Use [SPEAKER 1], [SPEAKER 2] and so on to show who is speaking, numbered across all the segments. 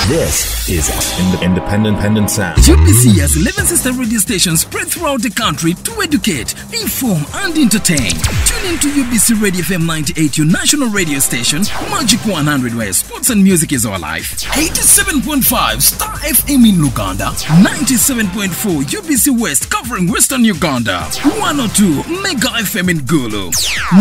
[SPEAKER 1] This is Independent Sound.
[SPEAKER 2] UBC has 11 sister radio stations spread throughout the country to educate, inform, and entertain. Tune in to UBC Radio FM 98, your national radio station, Magic 100, where sports and music is our life. 87.5 Star FM in Luganda, 97.4 UBC West covering Western Uganda, 102 Mega FM in Gulu,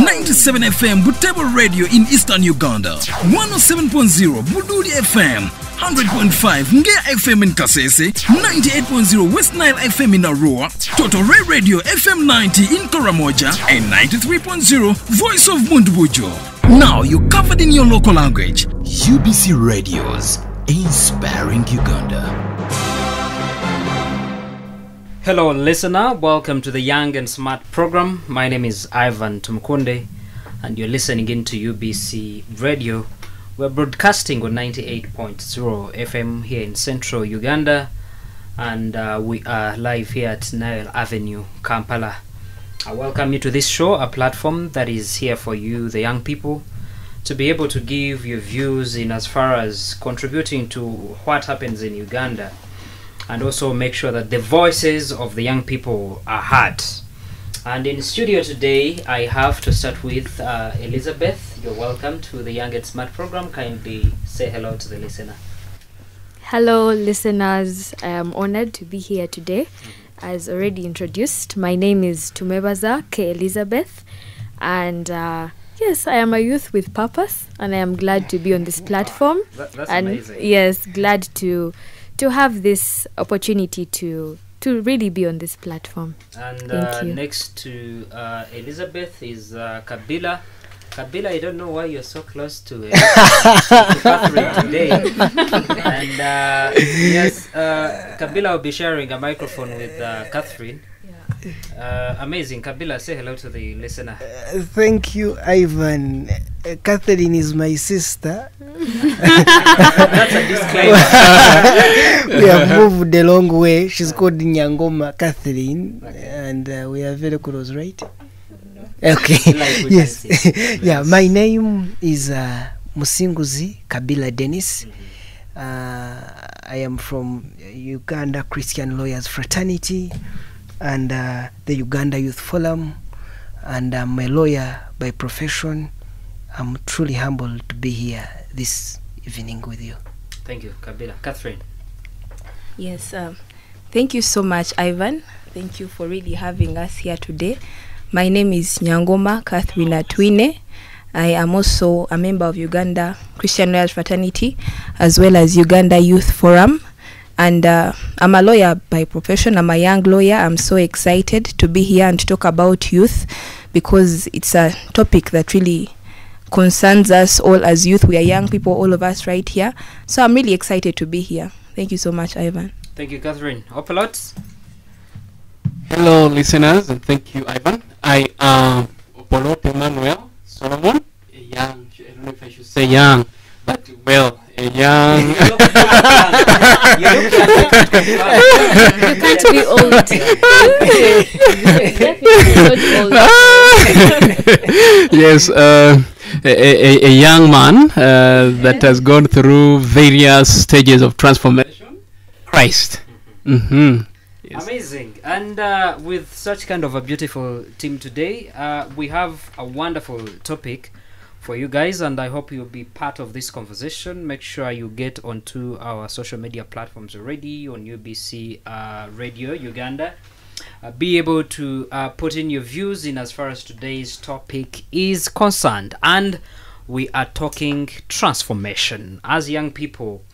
[SPEAKER 2] 97 FM Butembo Radio in Eastern Uganda, 107.0 Bududi FM, 100.5 Ngea FM in Kasese, 98.0 West Nile FM in Arua, Totore Radio FM 90 in Karamoja, and 93.0 Voice of Mundbujo. Now you're covered in your local language. UBC Radios, inspiring Uganda.
[SPEAKER 3] Hello listener, welcome to the Young and Smart program. My name is Ivan Tumukunde and you're listening into UBC Radio. We're broadcasting on 98.0 FM here in central Uganda, and we are live here at Nile Avenue, Kampala. I welcome you to this show, a platform that is here for you, the young people, to be able to give your views in as far as contributing to what happens in Uganda, and also make sure that the voices of the young people are heard. And in studio today, I have to start with Elizabeth. You're welcome to the Young and Smart program. Kindly say hello to the listener.
[SPEAKER 4] Hello, listeners. I am honored to be here today. As already introduced, my name is Tumebaza K. Elizabeth. And yes, I am a youth with purpose. And I am glad to be on this platform.
[SPEAKER 3] That's
[SPEAKER 4] and
[SPEAKER 3] amazing.
[SPEAKER 4] Yes, glad to have this opportunity to really be on this platform.
[SPEAKER 3] And
[SPEAKER 4] Thank you.
[SPEAKER 3] next to Elizabeth is Kabila. Kabila, I don't know why you're so close to Catherine today. And yes, Kabila will be sharing a microphone with Catherine. Amazing. Kabila, say hello to the listener.
[SPEAKER 5] Thank you, Ivan. Catherine is my sister.
[SPEAKER 3] That's a disclaimer.
[SPEAKER 5] We have moved a long way. She's called Nyangoma Catherine, and we are very close, right? Okay. Yes. Yeah, my name is Musinguzi Kabila Dennis. I am from Uganda Christian Lawyers Fraternity and the Uganda Youth Forum, and I'm a lawyer by profession. I'm truly humbled to be here this evening with you.
[SPEAKER 3] Thank you, Kabila. Catherine.
[SPEAKER 6] Yes, thank you so much, Ivan. Thank you for really having us here today. My name is Nyangoma Catherine Atwine. I am also a member of Uganda Christian Lawyers Fraternity as well as Uganda Youth Forum. And I'm a lawyer by profession. I'm a young lawyer. I'm so excited to be here and to talk about youth because it's a topic that really concerns us all as youth. We are young people, all of us right here. So I'm really excited to be here. Thank you so much, Ivan.
[SPEAKER 3] Thank you, Catherine. Opelot.
[SPEAKER 7] Hello, listeners, and thank you, Ivan. I am Opolot Emmanuel Solomon, a young, I don't know if I should say young, but well, a young.
[SPEAKER 3] You look
[SPEAKER 4] You can't be old.
[SPEAKER 7] Yes, a young man that has gone through various stages of transformation. Christ. Mm-hmm. Yes.
[SPEAKER 3] Amazing. And with such kind of a beautiful team today, we have a wonderful topic for you guys, and I hope you'll be part of this conversation. Make sure you get onto our social media platforms already on UBC Radio Uganda. Be able to put in your views in as far as today's topic is concerned. And we are talking transformation. As young people,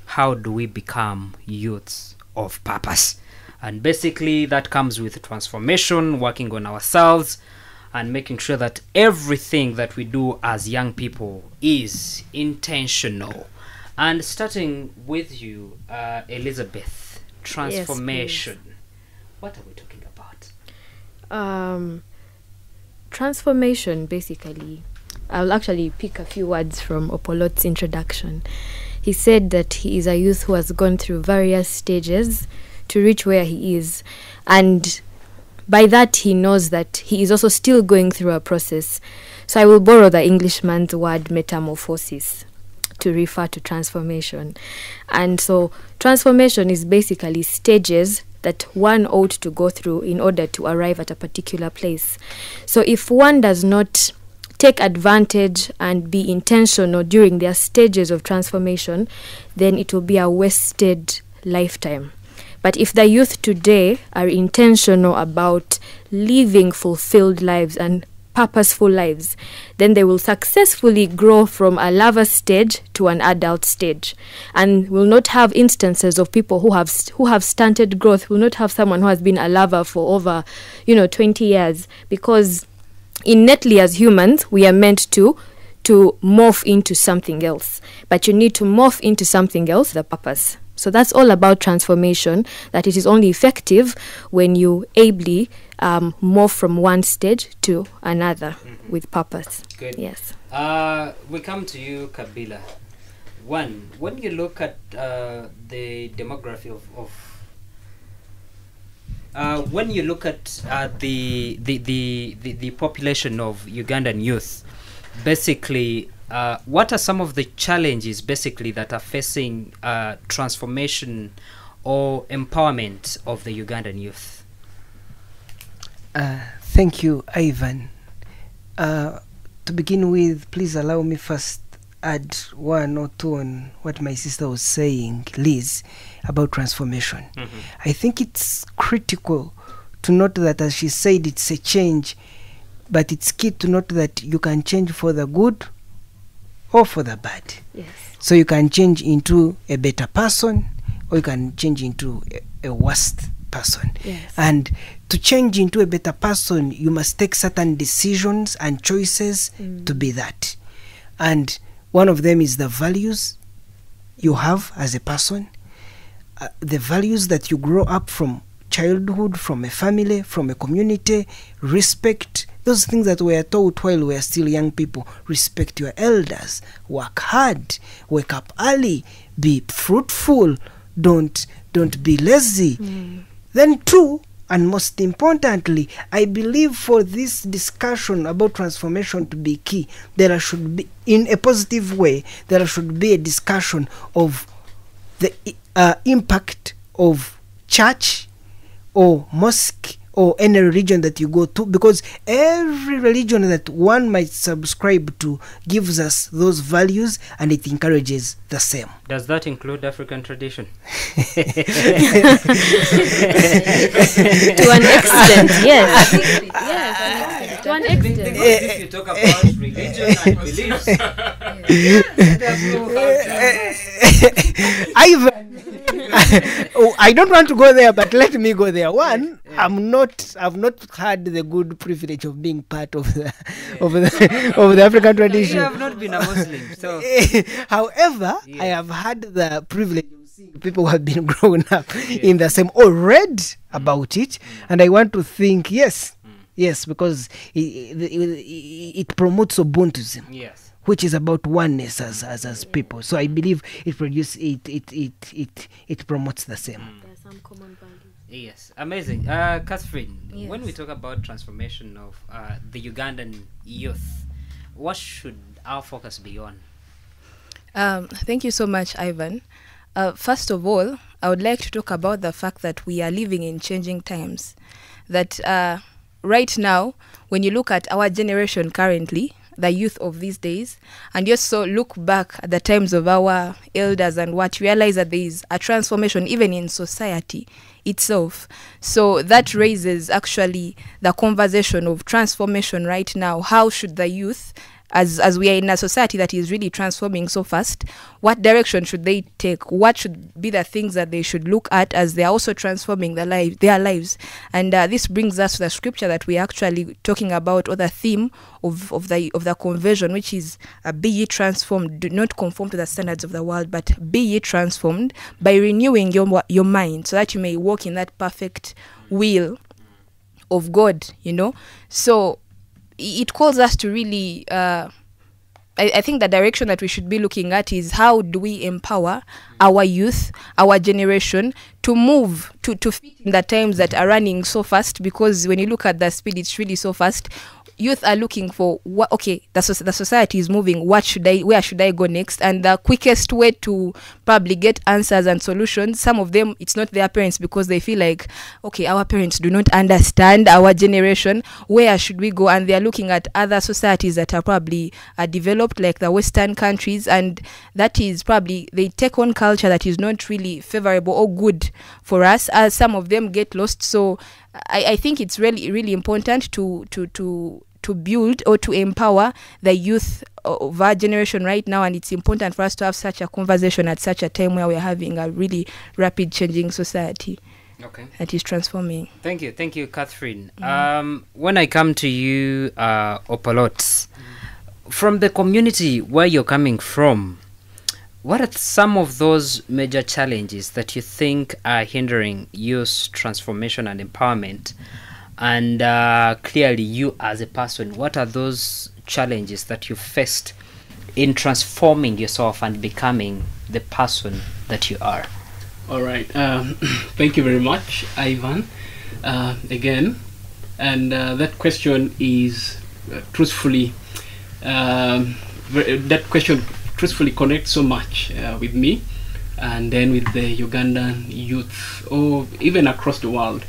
[SPEAKER 3] how do we become youths of purpose? And basically that comes with transformation, working on ourselves, and making sure that everything that we do as young people is intentional. And starting with you, Elizabeth, transformation.
[SPEAKER 4] Yes,
[SPEAKER 3] what are we talking about?
[SPEAKER 4] Transformation, basically. I'll actually pick a few words from Opolot's introduction. He said that he is a youth who has gone through various stages to reach where he is. And by that, he knows that he is also still going through a process. So I will borrow the Englishman's word metamorphosis. to refer to transformation. And so transformation is basically stages that one ought to go through in order to arrive at a particular place. So if one does not take advantage and be intentional during their stages of transformation, then it will be a wasted lifetime. But if the youth today are intentional about living fulfilled lives and purposeful lives, then they will successfully grow from a lover stage to an adult stage, and will not have instances of people who have stunted growth. Will not have someone who has been a lover for over 20 years, because innately as humans we are meant to morph into something else. But you need to morph into something else, the purpose. So that's all about transformation, that it is only effective when you ably morph from one stage to another with purpose.
[SPEAKER 3] Good.
[SPEAKER 4] Yes.
[SPEAKER 3] We come to you, Kabila. When you look at the demography when you look at the population of Ugandan youth, basically, what are some of the challenges basically that are facing transformation or empowerment of the Ugandan youth?
[SPEAKER 5] Thank you, Ivan. To begin with, please allow me first add one or two on what my sister was saying, Liz, about transformation. I think it's critical to note that, as she said, it's a change, but it's key to note that you can change for the good or for the bad.
[SPEAKER 4] Yes.
[SPEAKER 5] So you can change into a better person, or you can change into a worse person.
[SPEAKER 4] Yes.
[SPEAKER 5] And to change into a better person, you must take certain decisions and choices to be that. And one of them is the values you have as a person, the values that you grow up from childhood, from a family, from a community, respect, those things that we are taught while we are still young people. Respect your elders, work hard, wake up early, be fruitful, don't be lazy. Then two, and most importantly, I believe for this discussion about transformation to be key, there should be, in a positive way, there should be a discussion of the impact of church or mosque or any religion that you go to, because every religion that one might subscribe to gives us those values and it encourages the same.
[SPEAKER 3] Does that include African tradition?
[SPEAKER 4] To an extent, yes. Yes, to an extent.
[SPEAKER 3] If you talk about religion and beliefs, there's no
[SPEAKER 5] Ivan, I don't want to go there, but let me go there. One, I've not had the good privilege of being part of the of the African tradition.
[SPEAKER 3] You have not been a Muslim, so.
[SPEAKER 5] However, I have had the privilege of seeing people who have been grown up in the same, or read about it, and I want to think yes, because it promotes Ubuntuism.
[SPEAKER 3] Yes.
[SPEAKER 5] Which is about oneness as people. So I believe it promotes the same.
[SPEAKER 4] There are some common values.
[SPEAKER 3] Yes, amazing. Catherine,
[SPEAKER 6] Yes.
[SPEAKER 3] when we talk about transformation of the Ugandan youth, what should our focus be on?
[SPEAKER 6] Thank you so much, Ivan. First of all, I would like to talk about the fact that we are living in changing times. That right now, when you look at our generation currently, the youth of these days, and you also look back at the times of our elders and what, realize that there is a transformation even in society itself. So that raises actually the conversation of transformation right now. How should the youth, as we are in a society that is really transforming so fast, what direction should they take? What should be the things that they should look at as they are also transforming their lives? And this brings us to the scripture that we are actually talking about, or the theme of the conversion, which is be ye transformed, do not conform to the standards of the world, but be ye transformed by renewing your mind, so that you may walk in that perfect will of God, So it calls us to really, I think the direction that we should be looking at is how do we empower our youth, our generation, to move to fit in the times that are running so fast, because when you look at the speed, it's really so fast. Youth are looking for what, okay, the society is moving, where should I go next? And the quickest way to probably get answers and solutions, some of them, it's not their parents, because they feel like, okay, our parents do not understand our generation, where should we go? And they're looking at other societies that are probably developed, like the Western countries, and that is probably, they take on culture that is not really favorable or good for us, as some of them get lost. So I think it's really, really important to build or to empower the youth of our generation right now, and it's important for us to have such a conversation at such a time where we're having a really rapid changing society that is transforming.
[SPEAKER 3] Thank you, Catherine. When I come to you, Opolot, from the community where you're coming from, what are some of those major challenges that you think are hindering youth transformation and empowerment? And clearly, you as a person, what are those challenges that you faced in transforming yourself and becoming the person that you are?
[SPEAKER 7] All right. Thank you very much, Ivan, again. And that question is truthfully, truthfully connects so much with me, and then with the Ugandan youth, or even across the world.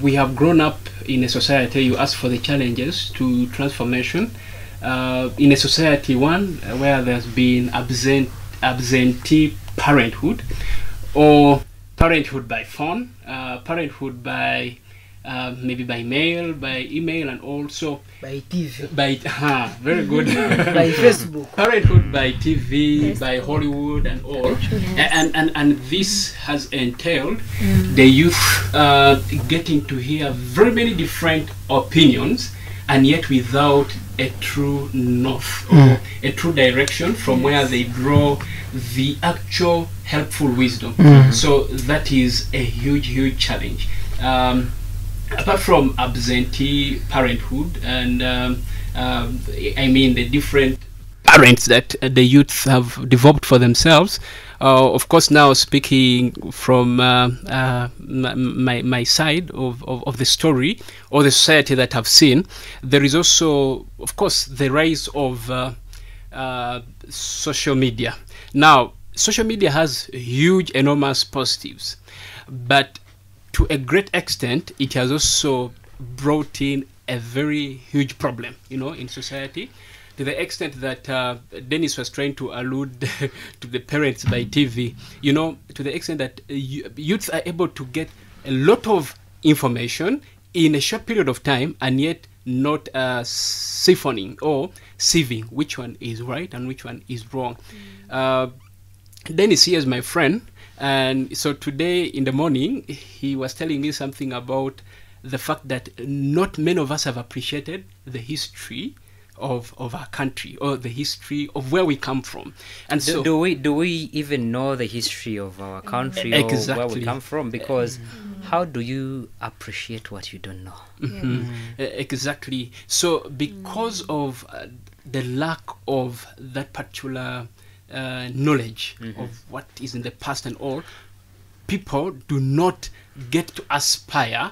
[SPEAKER 7] We have grown up in a society, you ask for the challenges to transformation, in a society, one, where there's been absentee parenthood, or parenthood by phone, parenthood by maybe by mail, by email, and also
[SPEAKER 5] by TV,
[SPEAKER 7] by very good
[SPEAKER 5] by Facebook,
[SPEAKER 7] parenthood by TV, by Hollywood, and all. And this has entailed the youth getting to hear very many different opinions, and yet without a true north or a true direction from where they draw the actual helpful wisdom. So that is a huge challenge. Apart from absentee parenthood and I mean the different parents that the youth have developed for themselves, of course, now speaking from my side of the story or the society that I've seen, there is also, of course, the rise of social media. Now, social media has huge, enormous positives, but to a great extent, it has also brought in a very huge problem, in society, to the extent that Dennis was trying to allude to the parents by TV, to the extent that youths are able to get a lot of information in a short period of time, and yet not siphoning or sieving which one is right and which one is wrong. Dennis here is my friend. And so today in the morning, he was telling me something about the fact that not many of us have appreciated the history of our country, or the history of where we come from. And so
[SPEAKER 3] do we even know the history of our country or where we come from? Because how do you appreciate what you don't know?
[SPEAKER 7] Exactly. So because of the lack of that particular knowledge of what is in the past and all, people do not get to aspire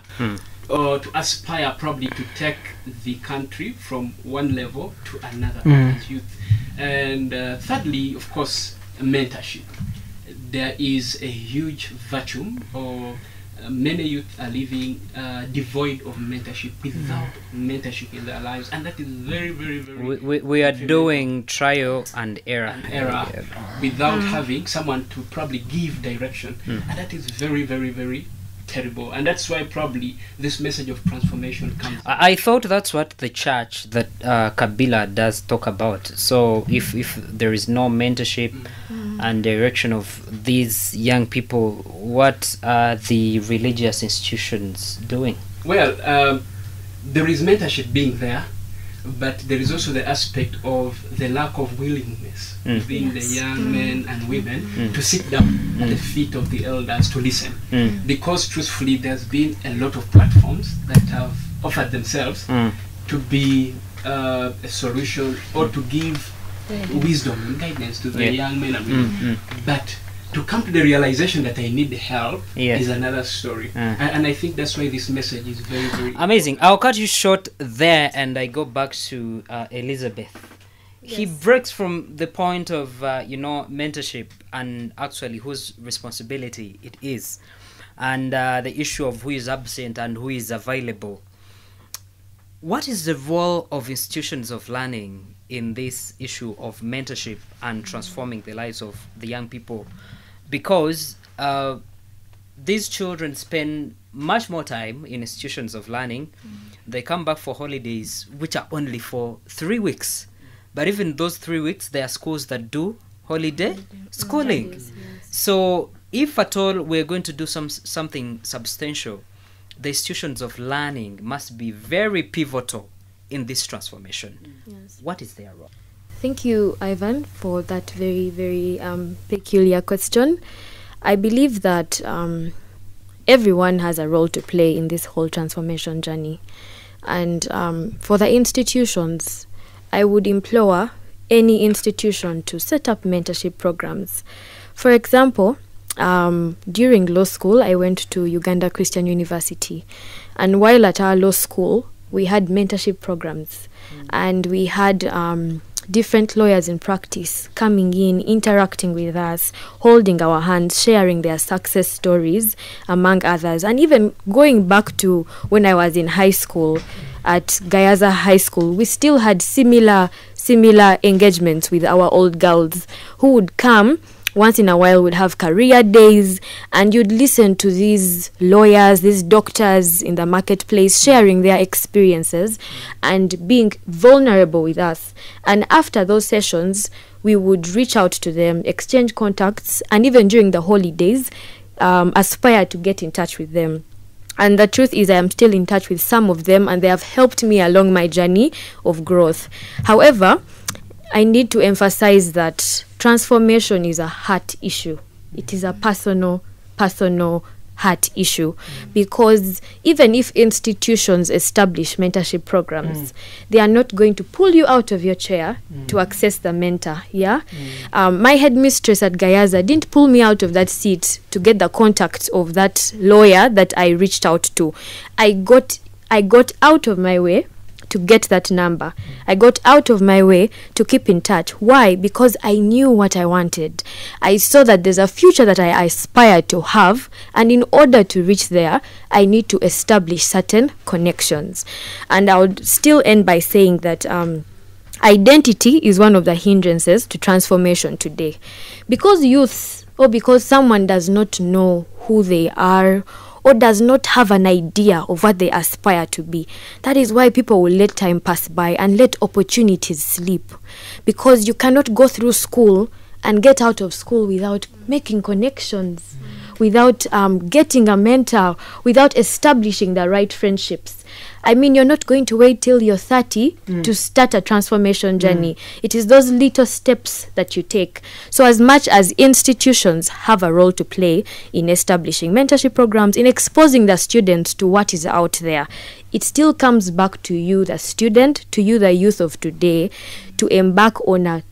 [SPEAKER 7] or to aspire probably to take the country from one level to another as youth. And thirdly, of course, mentorship. There is a huge vacuum, or many youth are living devoid of mentorship, without mentorship in their lives, and that is very
[SPEAKER 3] we are doing trial and error
[SPEAKER 7] without having someone to probably give direction, and that is very terrible. And that's why probably this message of transformation comes.
[SPEAKER 3] I thought that's what the church that Kabila does talk about. So if there is no mentorship and direction of these young people, what are the religious institutions doing?
[SPEAKER 7] Well, there is mentorship being there, but there is also the aspect of the lack of willingness within the young men and women to sit down at the feet of the elders to listen. Because truthfully, there's been a lot of platforms that have offered themselves to be a solution or to give wisdom and guidance to the young men and women. But to come to the realization that I need help
[SPEAKER 3] Yeah.
[SPEAKER 7] is another story. And I think that's why this message is very, very
[SPEAKER 3] Amazing. I'll cut you short there, and I go back to Elizabeth. He breaks from the point of mentorship and actually whose responsibility it is, and the issue of who is absent and who is available. What is the role of institutions of learning in this issue of mentorship and transforming the lives of the young people? Because these children spend much more time in institutions of learning. They come back for holidays, which are only for 3 weeks. But even those 3 weeks, there are schools that do holiday schooling. So if at all we're going to do something substantial, the institutions of learning must be very pivotal in this transformation. What is their role?
[SPEAKER 4] Thank you, Ivan, for that very, very peculiar question. I believe that everyone has a role to play in this whole transformation journey. And for the institutions, I would implore any institution to set up mentorship programs. For example, during law school, I went to Uganda Christian University. And while at our law school, we had mentorship programs. And we had different lawyers in practice coming in, interacting with us, holding our hands, sharing their success stories, among others. And even going back to when I was in high school, at Gayaza High School, we still had similar engagements with our old girls who would come once in a while. Would have career days, and you'd listen to these lawyers, these doctors in the marketplace sharing their experiences and being vulnerable with us. And after those sessions, we would reach out to them, exchange contacts, and even during the holidays, aspire to get in touch with them. And the truth is, I am still in touch with some of them, and they have helped me along my journey of growth. However, I need to emphasize that transformation is a heart issue. It is a personal heart issue, because even if institutions establish mentorship programs, they are not going to pull you out of your chair to access the mentor. My headmistress at Gayaza didn't pull me out of that seat to get the contact of that lawyer that I reached out to. I got out of my way to get that number. I got out of my way to keep in touch. Why? Because I knew what I wanted. I saw that there's a future that I aspire to have, and in order to reach there, I need to establish certain connections. And I would still end by saying that identity is one of the hindrances to transformation today. Because youth, or because someone does not know who they are, or does not have an idea of what they aspire to be. That is why people will let time pass by and let opportunities slip. Because you cannot go through school and get out of school without making connections, without getting a mentor, without establishing the right friendships. I mean, you're not going to wait till you're 30 to start a transformation journey. It is those little steps that you take. So as much as institutions have a role to play in establishing mentorship programs, in exposing the students to what is out there, it still comes back to you, the student, to you, the youth of today, to embark on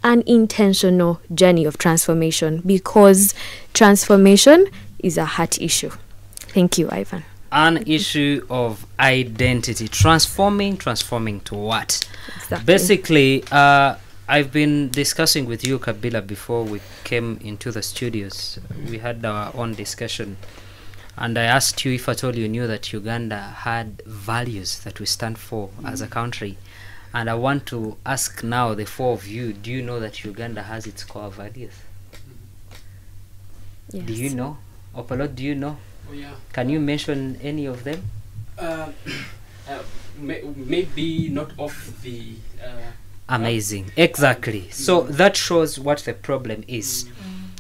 [SPEAKER 4] an intentional journey of transformation, because transformation is a heart issue. Thank you, Ivan.
[SPEAKER 3] An issue of identity, transforming to what?
[SPEAKER 4] Exactly.
[SPEAKER 3] Basically, I've been discussing with you, Kabila, before we came into the studios. We had our own discussion, and I asked you if at all you knew that Uganda had values that we stand for as a country. And I want to ask now the four of you, do you know that Uganda has its core values?
[SPEAKER 4] Yes.
[SPEAKER 3] Do you know? Opalot, do you know?
[SPEAKER 7] Oh, yeah.
[SPEAKER 3] Can you mention any of them?
[SPEAKER 7] Maybe not off the...
[SPEAKER 3] Amazing. Exactly. So that shows what the problem is.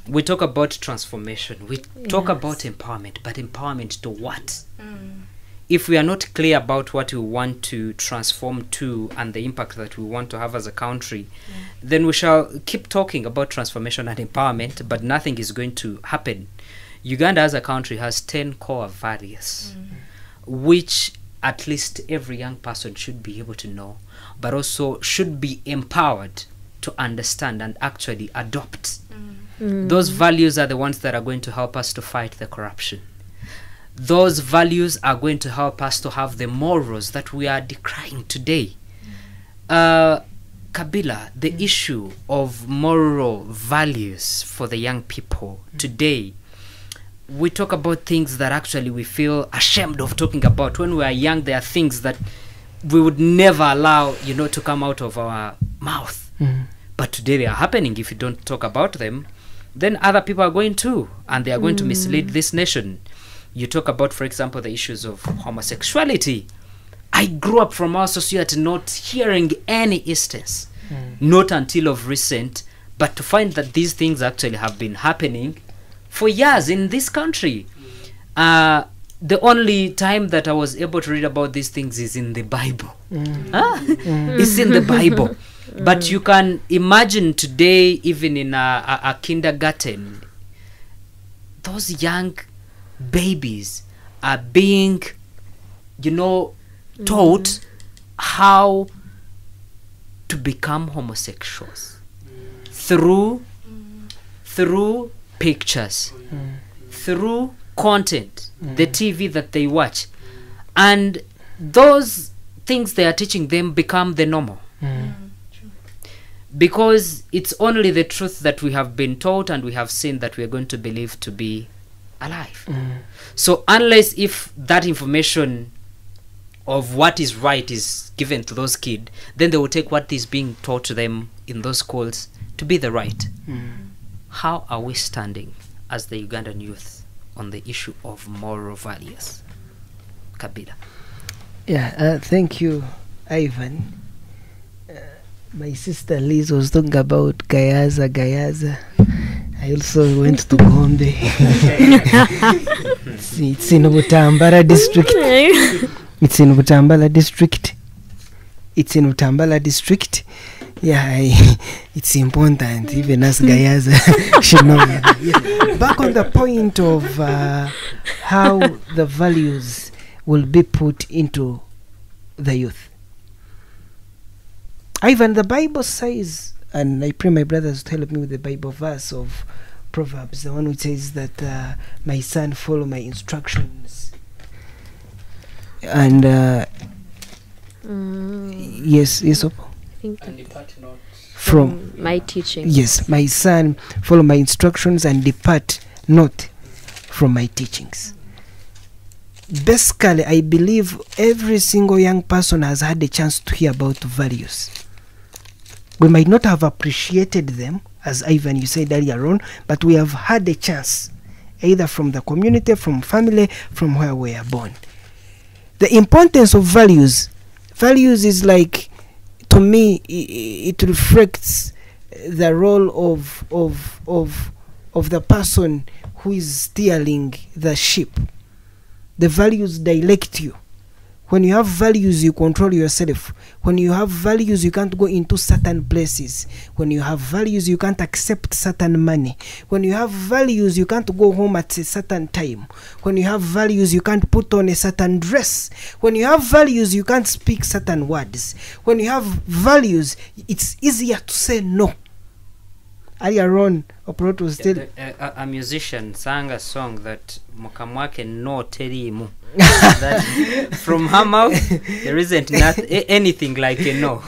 [SPEAKER 3] We talk about transformation. We talk about empowerment, but empowerment to what? If we are not clear about what we want to transform to and the impact that we want to have as a country, then we shall keep talking about transformation and empowerment, but nothing is going to happen. Uganda as a country has 10 core values, which at least every young person should be able to know, but also should be empowered to understand and actually adopt. Those values are the ones that are going to help us to fight the corruption. Those values are going to help us to have the morals that we are decrying today. Kabila, the issue of moral values for the young people today, we talk about things that actually we feel ashamed of talking about. When we are young, there are things that we would never allow, to come out of our mouth. But today they are happening. If you don't talk about them, then other people are going to, and they are going to mislead this nation. You talk about, for example, the issues of homosexuality. I grew up from our society not hearing any instance, not until of recent, but to find that these things actually have been happening for years in this country. The only time that I was able to read about these things is in the Bible. It's in the Bible. But you can imagine today, even in a kindergarten, those young babies are being, taught how to become homosexuals through pictures, through content, the TV that they watch, and those things they are teaching them become the normal. Because it's only the truth that we have been taught and we have seen that we are going to believe to be alive. So unless if that information of what is right is given to those kids, then they will take what is being taught to them in those schools to be the right. How are we standing as the Ugandan youth on the issue of moral values? Kabila.
[SPEAKER 5] Yeah, thank you, Ivan. My sister Liz was talking about Gayaza. I also went to Gombe. It's in Butambala district. It's in Butambala district. Yeah, it's important. Even as Gayaza should know. Yeah. Back on the point of how the values will be put into the youth. Ivan, the Bible says, and I pray my brothers to help me with the Bible verse of Proverbs, the one which says that my son, follow my instructions. And yes, Opo?
[SPEAKER 4] I think
[SPEAKER 7] And depart not.
[SPEAKER 4] from my teaching.
[SPEAKER 5] Yes, my son, follow my instructions and depart not from my teachings. Basically, I believe every single young person has had a chance to hear about values. We might not have appreciated them, as Ivan, you said earlier on, but we have had a chance, either from the community, from family, from where we are born. The importance of values is like, to me, it reflects the role of the person who is steering the ship. The values direct you. When you have values, you control yourself. When you have values, you can't go into certain places. When you have values, you can't accept certain money. When you have values, you can't go home at a certain time. When you have values, you can't put on a certain dress. When you have values, you can't speak certain words. When you have values, it's easier to say no. Earlier on, Oprot was still...
[SPEAKER 3] A musician sang a song that Mukamwake no terimu. That from her mouth, there isn't anything like a no.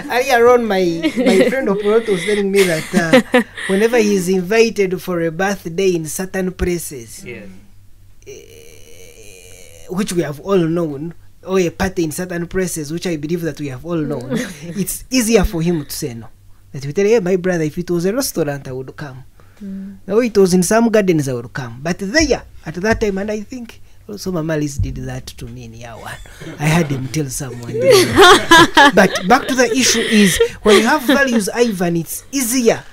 [SPEAKER 5] Earlier on, my friend Oprot was telling me that whenever he's invited for a birthday in certain places, which we have all known, or a party in certain places, which I believe that we have all known, it's easier for him to say no. That we tell, hey, my brother, if it was a restaurant, I would come. Now it was in some gardens, I would come. But there, at that time, and I think also Mama Liz did that to me in year one. I had him tell someone. But back to the issue is, when you have values, Ivan, it's easier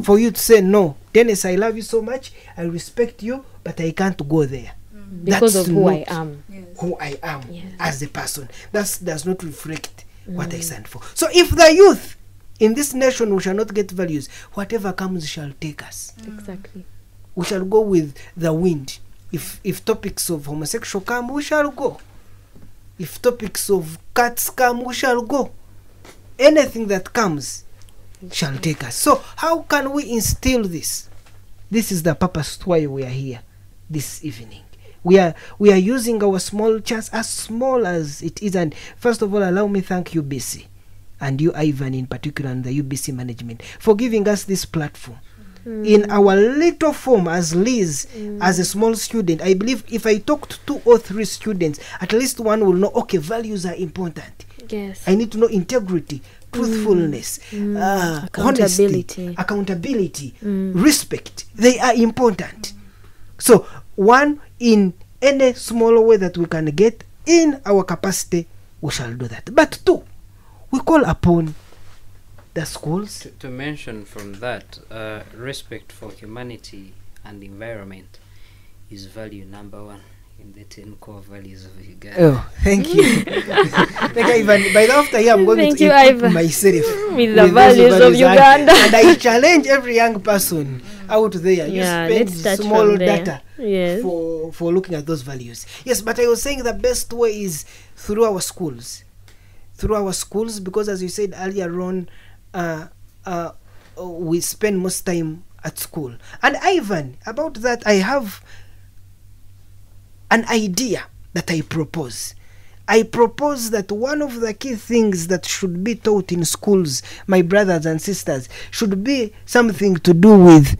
[SPEAKER 5] for you to say, no, Dennis, I love you so much, I respect you, but I can't go there.
[SPEAKER 4] Because
[SPEAKER 5] That's
[SPEAKER 4] of who
[SPEAKER 5] not
[SPEAKER 4] I am.
[SPEAKER 5] who I am as a person. That does not reflect what I stand for. So if the youth in this nation, we shall not get values, whatever comes shall take us.
[SPEAKER 4] Exactly.
[SPEAKER 5] We shall go with the wind. If topics of homosexual come, we shall go. If topics of cats come, we shall go. Anything that comes, shall take us. So how can we instill this? This is the purpose why we are here this evening. We are using our small chance, as small as it is. And first of all, allow me thank UBC, and you, Ivan, in particular, and the UBC management, for giving us this platform. In our little form, as Liz, as a small student, I believe if I talk to 2 or 3 students, at least one will know, okay, values are important.
[SPEAKER 4] Yes.
[SPEAKER 5] I need to know integrity, truthfulness, honesty, accountability, respect. They are important. So one, in any small way that we can get in our capacity, we shall do that. But 2, we call upon the schools
[SPEAKER 3] to mention from that, respect for humanity and environment is value number 1 in the 10 core values of Uganda.
[SPEAKER 5] Oh, thank you. Thank you, Ivan. By the after here, I'm going
[SPEAKER 4] Thank
[SPEAKER 5] to
[SPEAKER 4] you,
[SPEAKER 5] equip
[SPEAKER 4] Ivan.
[SPEAKER 5] myself
[SPEAKER 4] With the values of Uganda.
[SPEAKER 5] And I challenge every young person out there. You
[SPEAKER 4] let's start
[SPEAKER 5] spend small
[SPEAKER 4] from there.
[SPEAKER 5] data
[SPEAKER 4] Yes.
[SPEAKER 5] for looking at those values. Yes, but I was saying the best way is through our schools. Through our schools, because as you said earlier on, we spend most time at school. And Ivan, about that, I have an idea that I propose. I propose that one of the key things that should be taught in schools, my brothers and sisters, should be something to do with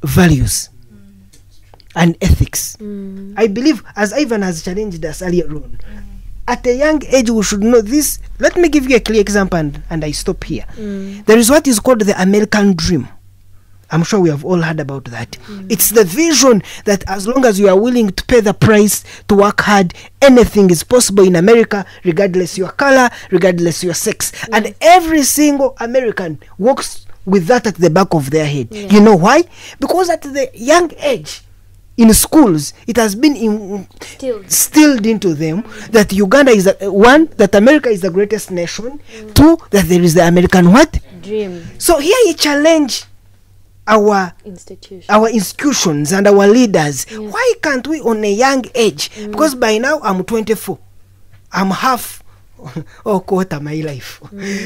[SPEAKER 5] values and ethics. I believe, as Ivan has challenged us earlier on, at a young age we should know this. Let me give you a clear example, and I stop here. There is what is called the American dream. I'm sure we have all heard about that. It's the vision that as long as you are willing to pay the price, to work hard, anything is possible in America, regardless your color, regardless your sex. And every single American walks with that at the back of their head. You know why? Because at the young age, in schools, it has been instilled into them that Uganda is one, that America is the greatest nation. 2, that there is the American what?
[SPEAKER 4] Dream.
[SPEAKER 5] So here you challenge our institutions and our leaders. Why can't we on a young age? Because by now I'm 24. I'm half or quarter my life.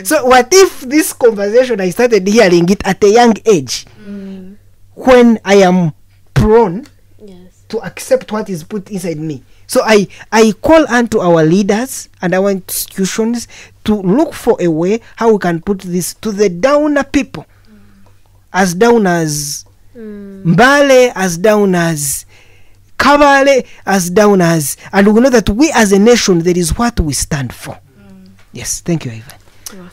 [SPEAKER 5] So what if this conversation I started hearing it at a young age, when I am prone to accept what is put inside me? So I call unto our leaders and our institutions to look for a way how we can put this to the downer people, as down as Mbale, as down as Kabale, as down as, and we know that we as a nation, there is what we stand for. Yes, thank you, Ivan.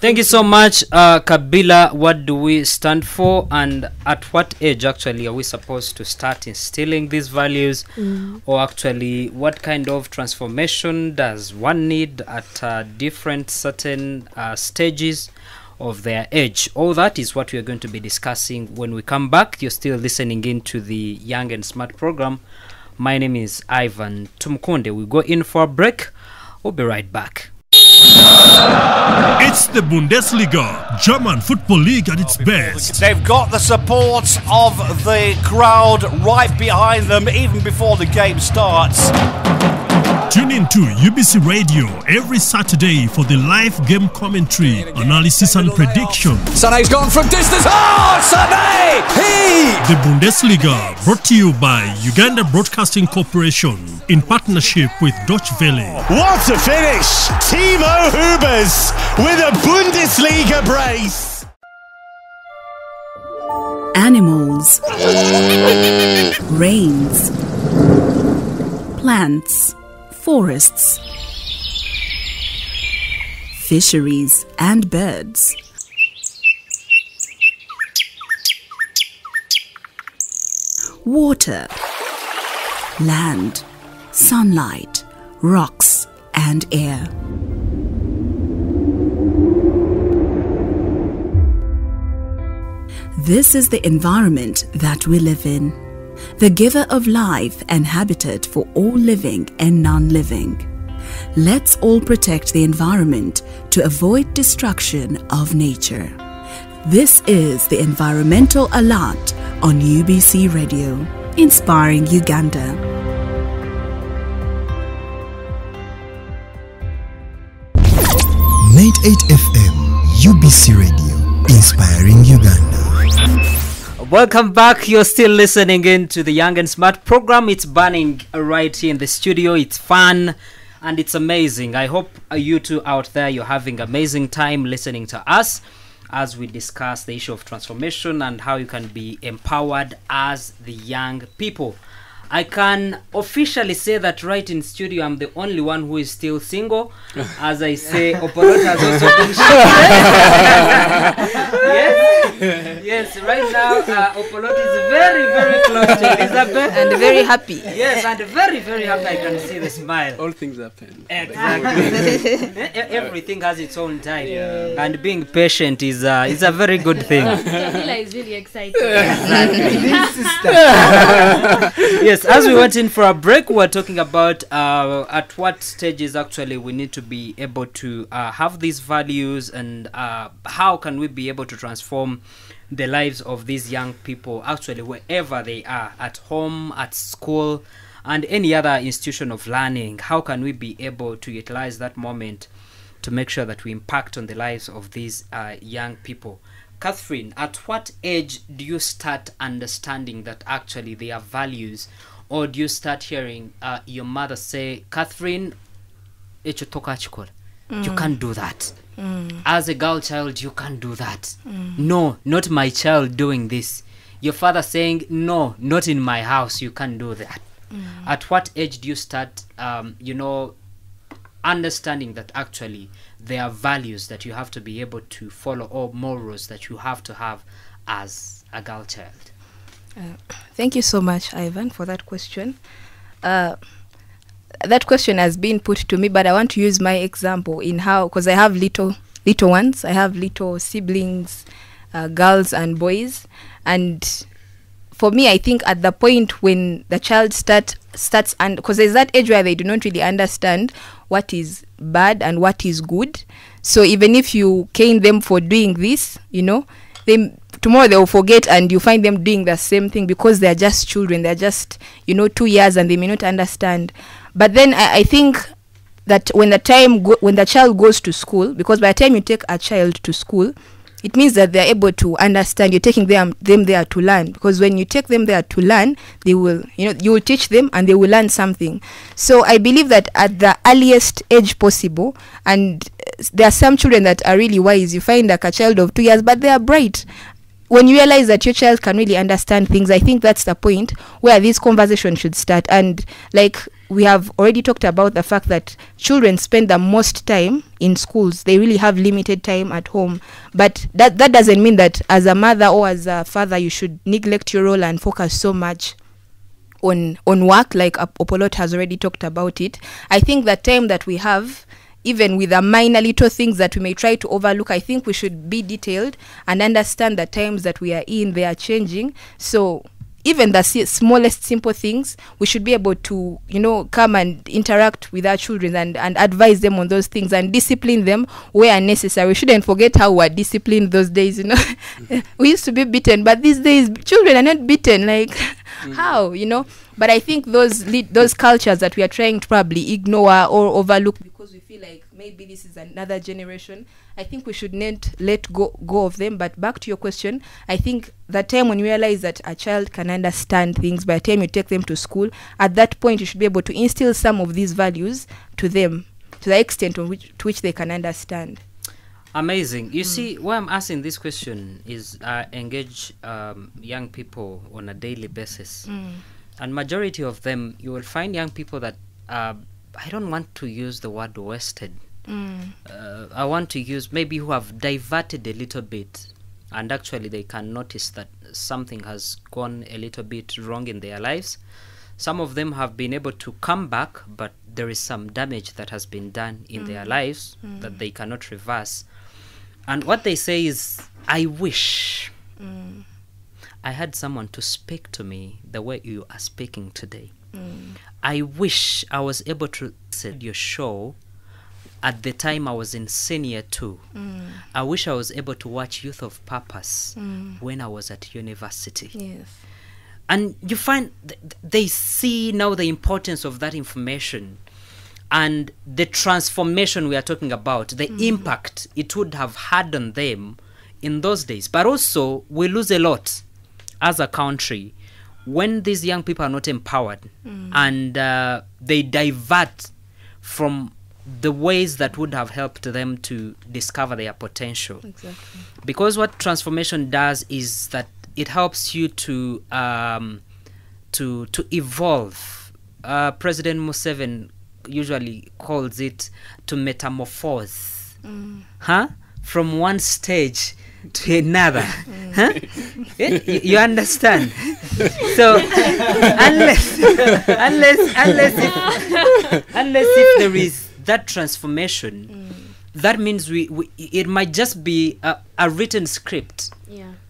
[SPEAKER 3] Thank you so much, Kabila. What do we stand for, and at what age actually are we supposed to start instilling these values, or actually what kind of transformation does one need at different certain stages of their age? All that is what we are going to be discussing when we come back. You're still listening in to the Young and Smart program. My name is Ivan Tumukonde. We go in for a break. We'll be right back.
[SPEAKER 8] It's the Bundesliga, German football league at its best.
[SPEAKER 9] They've got the support of the crowd right behind them even before the game starts.
[SPEAKER 8] Tune in to UBC Radio every Saturday for the live game commentary, analysis and prediction.
[SPEAKER 9] Sané's gone from distance. Oh, Sané!
[SPEAKER 8] The Bundesliga, brought to you by Uganda Broadcasting Corporation in partnership with Deutsche Welle.
[SPEAKER 10] What a finish! Timo Hubers with a Bundesliga brace.
[SPEAKER 11] Animals, rains, plants, forests, fisheries and birds. Water, land, sunlight, rocks and air. This is the environment that we live in, the giver of life and habitat for all living and non-living. Let's all protect the environment to avoid destruction of nature. This is the Environmental Alert on UBC Radio, inspiring Uganda.
[SPEAKER 12] .8 FM, UBC Radio, Inspiring Uganda.
[SPEAKER 3] Welcome back. You're still listening in to the Young and Smart program. It's burning right here in the studio. It's fun and it's amazing. I hope you two out there, you're having amazing time listening to us as we discuss the issue of transformation and how you can be empowered as the young people. I can officially say that right in studio, I'm the only one who is still single. As I say, Opolot has also been yes, right now, Opolot is very, very close to Elizabeth.
[SPEAKER 6] And very happy.
[SPEAKER 3] Yes, and very, very happy. I can see the smile.
[SPEAKER 7] All things happen.
[SPEAKER 3] Exactly. Everything has its own time. Yeah. And being patient is a very good thing.
[SPEAKER 4] Jamila is really excited.
[SPEAKER 3] Yes, as we went in for a break, we were talking about at what stages actually we need to be able to have these values, and how can we be able to transform the lives of these young people actually wherever they are, at home, at school, and any other institution of learning. How can we be able to utilize that moment to make sure that we impact on the lives of these young people? Catherine, at what age do you start understanding that actually they are values? Or do you start hearing your mother say, Catherine, you can't do that. As a girl child, you can't do that. No, not my child doing this. Your father saying, no, not in my house, you can't do that. At what age do you start, understanding that actually there are values that you have to be able to follow, or morals that you have to have as a girl child?
[SPEAKER 6] Thank you so much, Ivan, for that question. That question has been put to me, but I want to use my example in how, because I have little ones, I have little siblings, girls and boys, and for me, I think at the point when the child starts, and because there's that age where they do not really understand what is bad and what is good. So even if you cane them for doing this, tomorrow they will forget, and you find them doing the same thing because they're just children. They're just 2 years and they may not understand. But then I think that when the child goes to school, because by the time you take a child to school, it means that they're able to understand. You're taking them there to learn, because when you take them there to learn, they will, you will teach them and they will learn something. So I believe that at the earliest age possible, and there are some children that are really wise. You find like a child of 2 years, but they are bright. When you realize that your child can really understand things, I think that's the point where this conversation should start. And like we have already talked about the fact that children spend the most time in schools. They really have limited time at home. But that doesn't mean that as a mother or as a father, you should neglect your role and focus so much on work, like Opolot has already talked about it. I think the time that we have, even with the minor little things that we may try to overlook, I think we should be detailed and understand the times that we are in, they are changing. So even the smallest simple things, we should be able to, come and interact with our children and advise them on those things and discipline them where necessary. We shouldn't forget how we were disciplined those days, We used to be beaten, but these days children are not beaten. Like, how, But I think those cultures that we are trying to probably ignore or overlook because we feel like maybe this is another generation, I think we should not let go of them. But back to your question, I think the time when you realize that a child can understand things, by the time you take them to school, at that point you should be able to instill some of these values to them to the extent to which they can understand.
[SPEAKER 3] Amazing. You see, why I'm asking this question is engage young people on a daily basis. And majority of them, you will find young people that, I don't want to use the word wasted. I want to use maybe who have diverted a little bit, and actually they can notice that something has gone a little bit wrong in their lives. Some of them have been able to come back, but there is some damage that has been done in their lives that they cannot reverse. And what they say is, I wish I had someone to speak to me the way you are speaking today. I wish I was able to see your show at the time I was in senior 2. I wish I was able to watch Youth of Purpose when I was at university.
[SPEAKER 6] Yes.
[SPEAKER 3] And you find they see now the importance of that information and the transformation we are talking about, the impact it would have had on them in those days. But also, we lose a lot as a country when these young people are not empowered and they divert from the ways that would have helped them to discover their potential.
[SPEAKER 6] Exactly.
[SPEAKER 3] Because what transformation does is that it helps you to evolve. President Museveni usually calls it to metamorphose, from one stage to another. You understand? So unless if there is that transformation, that means it might just be a written script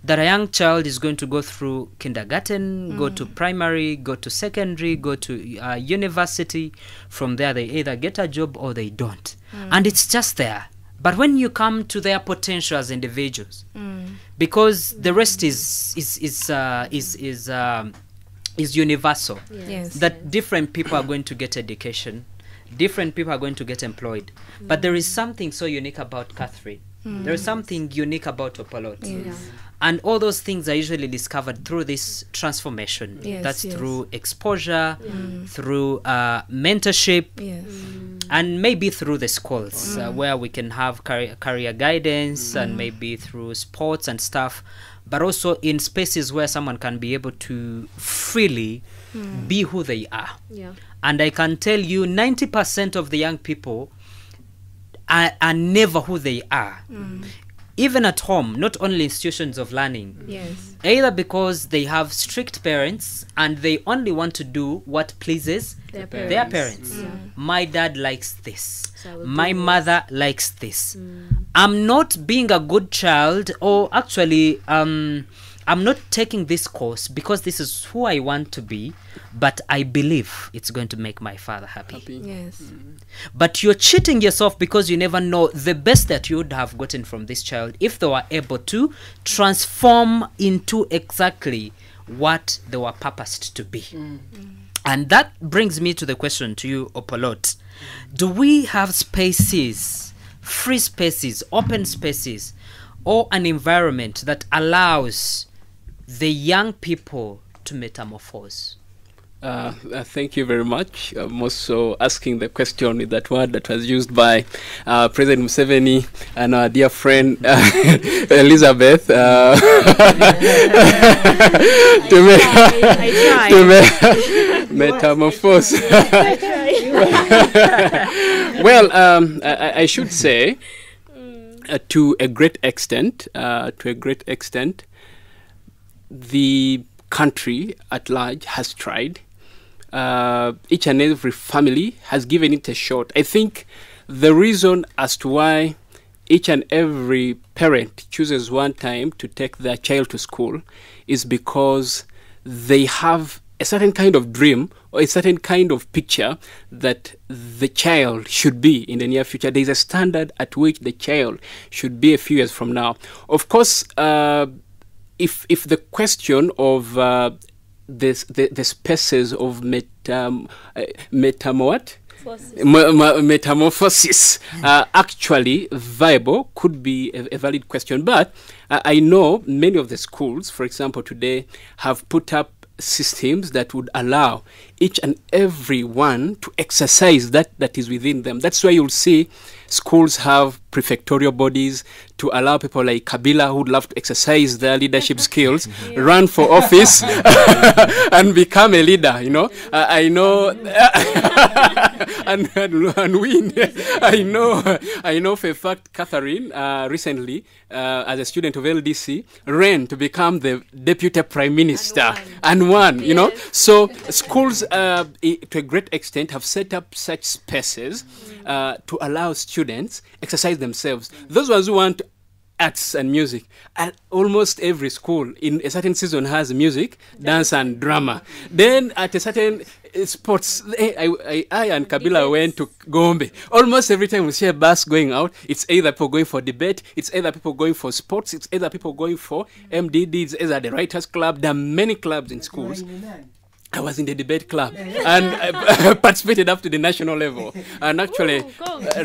[SPEAKER 3] that a young child is going to go through kindergarten, go to primary, go to secondary, go to university. From there, they either get a job or they don't, and it's just there. But when you come to their potential as individuals, because the rest is universal.
[SPEAKER 6] Yes.
[SPEAKER 3] That different people are going to get education, different people are going to get employed. But there is something so unique about Catherine. There is something unique about Opolot.
[SPEAKER 6] Yes.
[SPEAKER 3] And all those things are usually discovered through this transformation.
[SPEAKER 6] Yes,
[SPEAKER 3] That's
[SPEAKER 6] yes.
[SPEAKER 3] through exposure, through mentorship, and maybe through the schools where we can have career guidance, and maybe through sports and stuff, but also in spaces where someone can be able to freely be who they are. And I can tell you 90% of the young people are never who they are. Even at home, not only institutions of learning.
[SPEAKER 6] Yes.
[SPEAKER 3] Either because they have strict parents and they only want to do what pleases their parents. My dad likes this.
[SPEAKER 4] So
[SPEAKER 3] My mother likes this. I'm not being a good child, or actually, I'm not taking this course because this is who I want to be, but I believe it's going to make my father happy.
[SPEAKER 6] Yes.
[SPEAKER 3] But you're cheating yourself because you never know the best that you would have gotten from this child if they were able to transform into exactly what they were purposed to be. And that brings me to the question to you, Opolot. Do we have spaces, free spaces, open spaces, or an environment that allows the young people to metamorphose?
[SPEAKER 7] Thank you very much. I'm also asking the question with that word that was used by President Museveni and our dear friend Elizabeth to metamorphose. Well, I should say, to a great extent, the country at large has tried. Each and every family has given it a shot. I think the reason as to why each and every parent chooses one time to take their child to school is because they have a certain kind of dream or a certain kind of picture that the child should be in the near future. There is a standard at which the child should be a few years from now. Of course, if the question of the spaces of metamorphosis are actually viable could be a valid question. But I know many of the schools, for example, today have put up systems that would allow each and every one to exercise that is within them. That's why you'll see schools have prefectorial bodies to allow people like Kabila who would love to exercise their leadership skills, run for office and become a leader, you know. I know and win. I know for a fact Catherine recently as a student of LDC ran to become the deputy prime minister and won, you know. So schools to a great extent have set up such spaces to allow students exercise themselves. Those ones who want arts and music, almost every school in a certain season has music, dance and drama. Then at a certain sports, I and Kabila went to Gombe. Almost every time we see a bus going out, it's either people going for debate, it's either people going for sports, it's either people going for MDD, it's either the Writers Club. There are many clubs in schools. I was in the debate club and I participated up to the national level and actually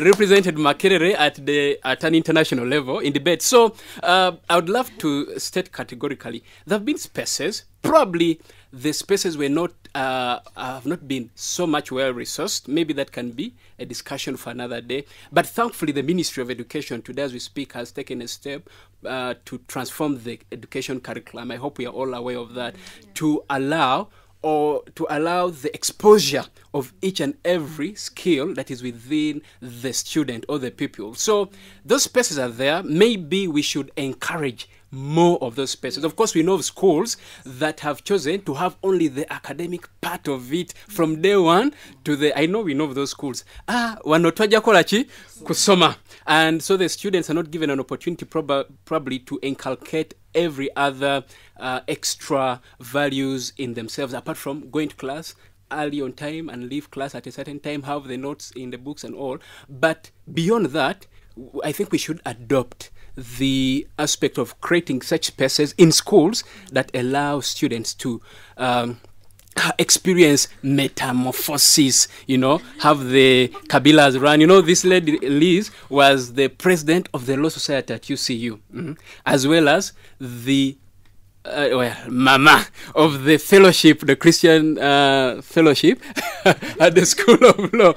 [SPEAKER 7] represented Makerere at an international level in debate. So I would love to state categorically, there have been spaces, probably the spaces were not have not been so much well resourced. Maybe that can be a discussion for another day. But thankfully, the Ministry of Education, today as we speak, has taken a step to transform the education curriculum. I hope we are all aware of that, to allow the exposure of each and every skill that is within the student or the pupil. So those spaces are there. Maybe we should encourage more of those spaces. Of course, we know of schools that have chosen to have only the academic part of it from day one to the... we know of those schools. Wanotwaja kolachi kusoma. And so the students are not given an opportunity probably to inculcate every other extra values in themselves, apart from going to class early on time and leave class at a certain time, have the notes in the books and all. But beyond that, I think we should adopt the aspect of creating such spaces in schools that allow students to experience metamorphosis, have the Kabilas run. This lady, Liz, was the president of the Law Society at UCU, as well as the Mama of the fellowship, the Christian fellowship at the School of Law.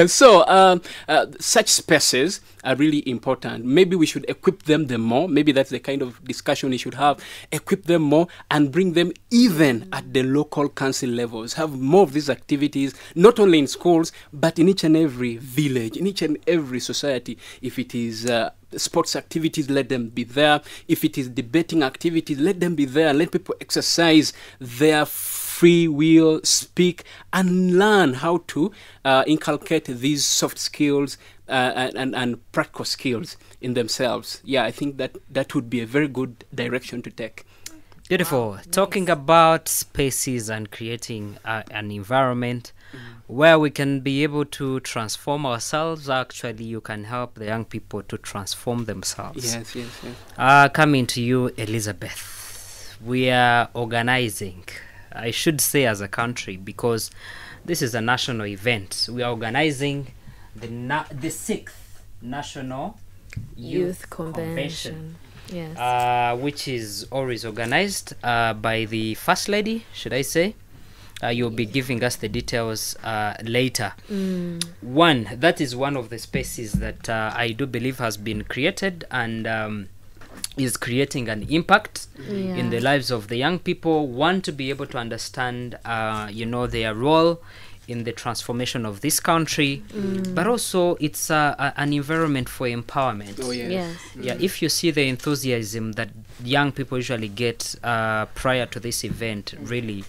[SPEAKER 7] So such spaces are really important. Maybe we should equip them the more. Maybe that's the kind of discussion we should have. Equip them more and bring them even at the local council levels. Have more of these activities, not only in schools, but in each and every village, in each and every society. If it is sports activities, let them be there. If it is debating activities, let them be there. Let people exercise their free will, speak, and learn how to inculcate these soft skills and practical skills in themselves. I think that would be a very good direction to take.
[SPEAKER 3] Beautiful. Wow, talking about spaces and creating an environment where we can be able to transform ourselves. Actually, you can help the young people to transform themselves.
[SPEAKER 7] Yes.
[SPEAKER 3] Coming to you, Elizabeth. We are organizing, I should say as a country, because this is a national event. We are organizing the 6th National Youth Convention.
[SPEAKER 4] Yes.
[SPEAKER 3] Which is always organized by the First Lady, should I say. You'll be giving us the details later. That is one of the spaces that I do believe has been created and is creating an impact in the lives of the young people. One, to be able to understand, their role in the transformation of this country, but also it's an environment for empowerment. If you see the enthusiasm that young people usually get prior to this event, really,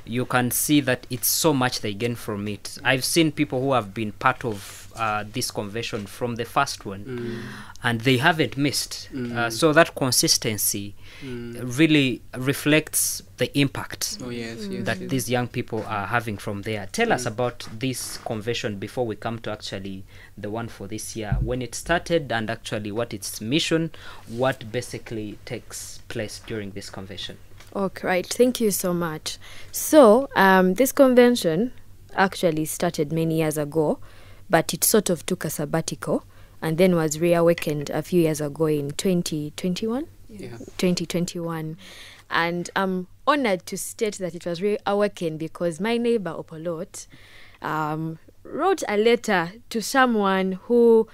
[SPEAKER 3] you can see that it's so much they gain from it. I've seen people who have been part of this convention from the first one, and they haven't missed. So that consistency really reflects the impact that these young people are having from there. Tell us about this convention before we come to actually the one for this year, when it started and actually what its mission, what basically takes place during this convention.
[SPEAKER 4] Okay, right. Thank you so much. So this convention actually started many years ago, but it sort of took a sabbatical and then was reawakened a few years ago in 2021. 2021. And I'm honored to state that it was reawakened because my neighbor Opolot wrote a letter to someone who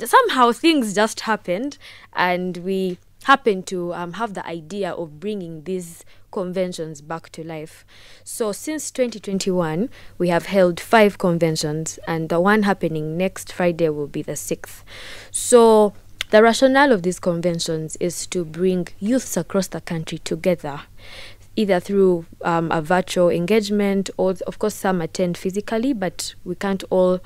[SPEAKER 4] somehow things just happened, and we happened to have the idea of bringing these conventions back to life. So since 2021, we have held 5 conventions, and the one happening next Friday will be the 6th. So the rationale of these conventions is to bring youths across the country together, either through a virtual engagement, or of course some attend physically, but we can't all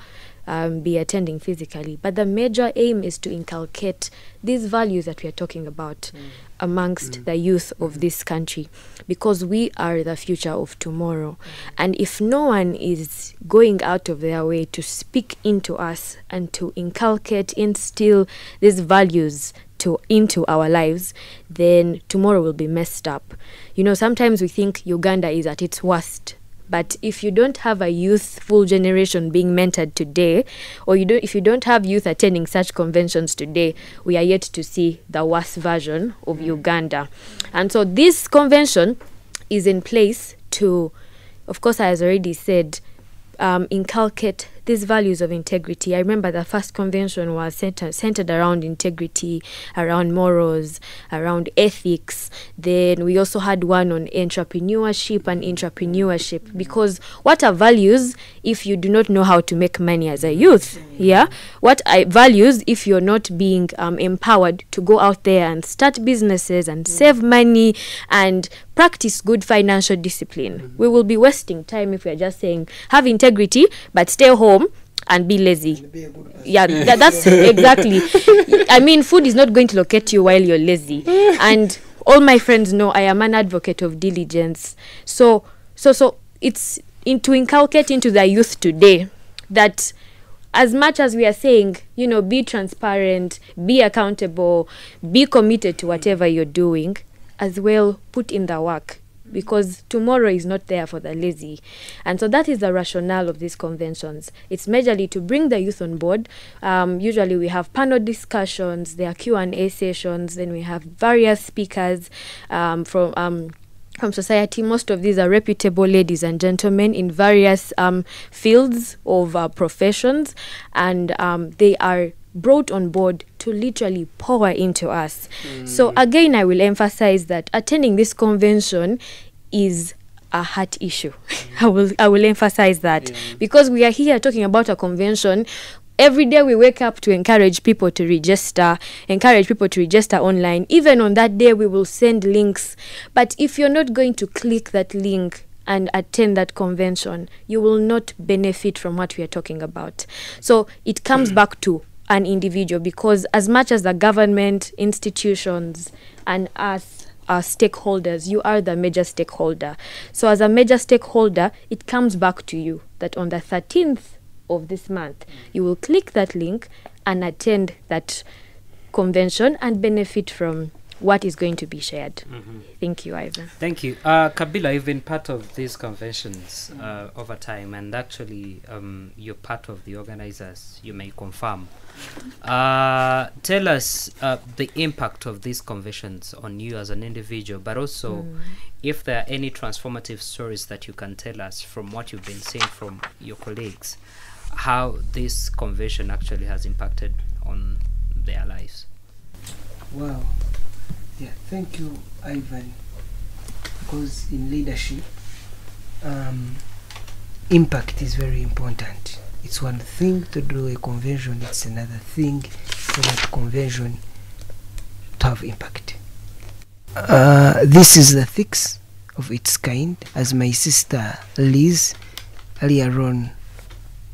[SPEAKER 4] be attending physically. But the major aim is to inculcate these values that we are talking about amongst the youth of this country, because we are the future of tomorrow. And if no one is going out of their way to speak into us and to instill these values into our lives, then tomorrow will be messed up. Sometimes we think Uganda is at its worst But if you don't have a youthful generation being mentored today, or if you don't have youth attending such conventions today, we are yet to see the worst version of Uganda. And so this convention is in place to, of course, as I already said, inculcate these values of integrity. I remember the first convention was centered around integrity, around morals, around ethics. Then we also had one on entrepreneurship and intrapreneurship, because what are values if you do not know how to make money as a youth? Yeah, what are values if you're not being empowered to go out there and start businesses and save money and practice good financial discipline? We will be wasting time if we are just saying have integrity but stay home and be lazy. Yeah, that's exactly. I mean, food is not going to locate you while you're lazy. And all my friends know I am an advocate of diligence. So it's to inculcate into the youth today that as much as we are saying, be transparent, be accountable, be committed to whatever you're doing, as well put in the work, because tomorrow is not there for the lazy. And so that is the rationale of these conventions. It's majorly to bring the youth on board. Usually we have panel discussions, there are Q&A sessions, then we have various speakers from society. Most of these are reputable ladies and gentlemen in various fields of professions, and they are brought on board to literally pour into us. So again, I will emphasize that attending this convention is a heart issue. I will emphasize that, because we are here talking about a convention. Every day we wake up to encourage people to register online. Even on that day we will send links. But if you're not going to click that link and attend that convention, you will not benefit from what we are talking about. So it comes back to an individual, because as much as the government, institutions, and us are stakeholders, you are the major stakeholder. So as a major stakeholder, it comes back to you that on the 13th of this month, you will click that link and attend that convention and benefit from what is going to be shared. Thank you, Ivan.
[SPEAKER 3] Thank you. Kabila, you've been part of these conventions over time, and actually you're part of the organizers, you may confirm. Tell us the impact of these conventions on you as an individual, but also if there are any transformative stories that you can tell us from what you've been seeing from your colleagues, how this convention actually has impacted on their lives.
[SPEAKER 5] Wow. Yeah, thank you, Ivan. Because in leadership, impact is very important. It's one thing to do a convention, it's another thing for that convention to have impact. This is the sixth of its kind, as my sister Liz earlier on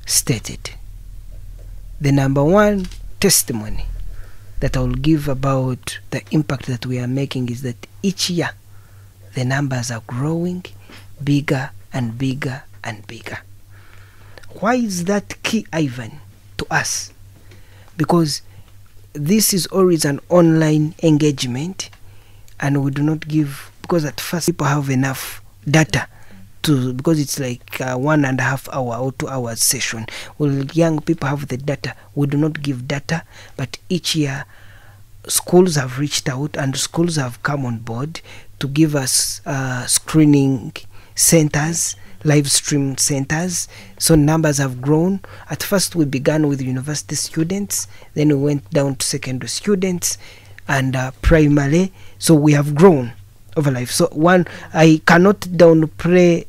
[SPEAKER 5] stated. The number one testimony that I will give about the impact that we are making is that each year the numbers are growing bigger and bigger and bigger. Why is that key, Ivan, to us? Because this is always an online engagement, and we do not give, because at first people have enough data because it's like 1.5 hour or 2 hours session. Well, young people have the data. We do not give data, but each year schools have reached out and schools have come on board to give us screening centers, live stream centers. So numbers have grown. At first we began with university students, then we went down to secondary students and primary. So we have grown over life. So one, I cannot downplay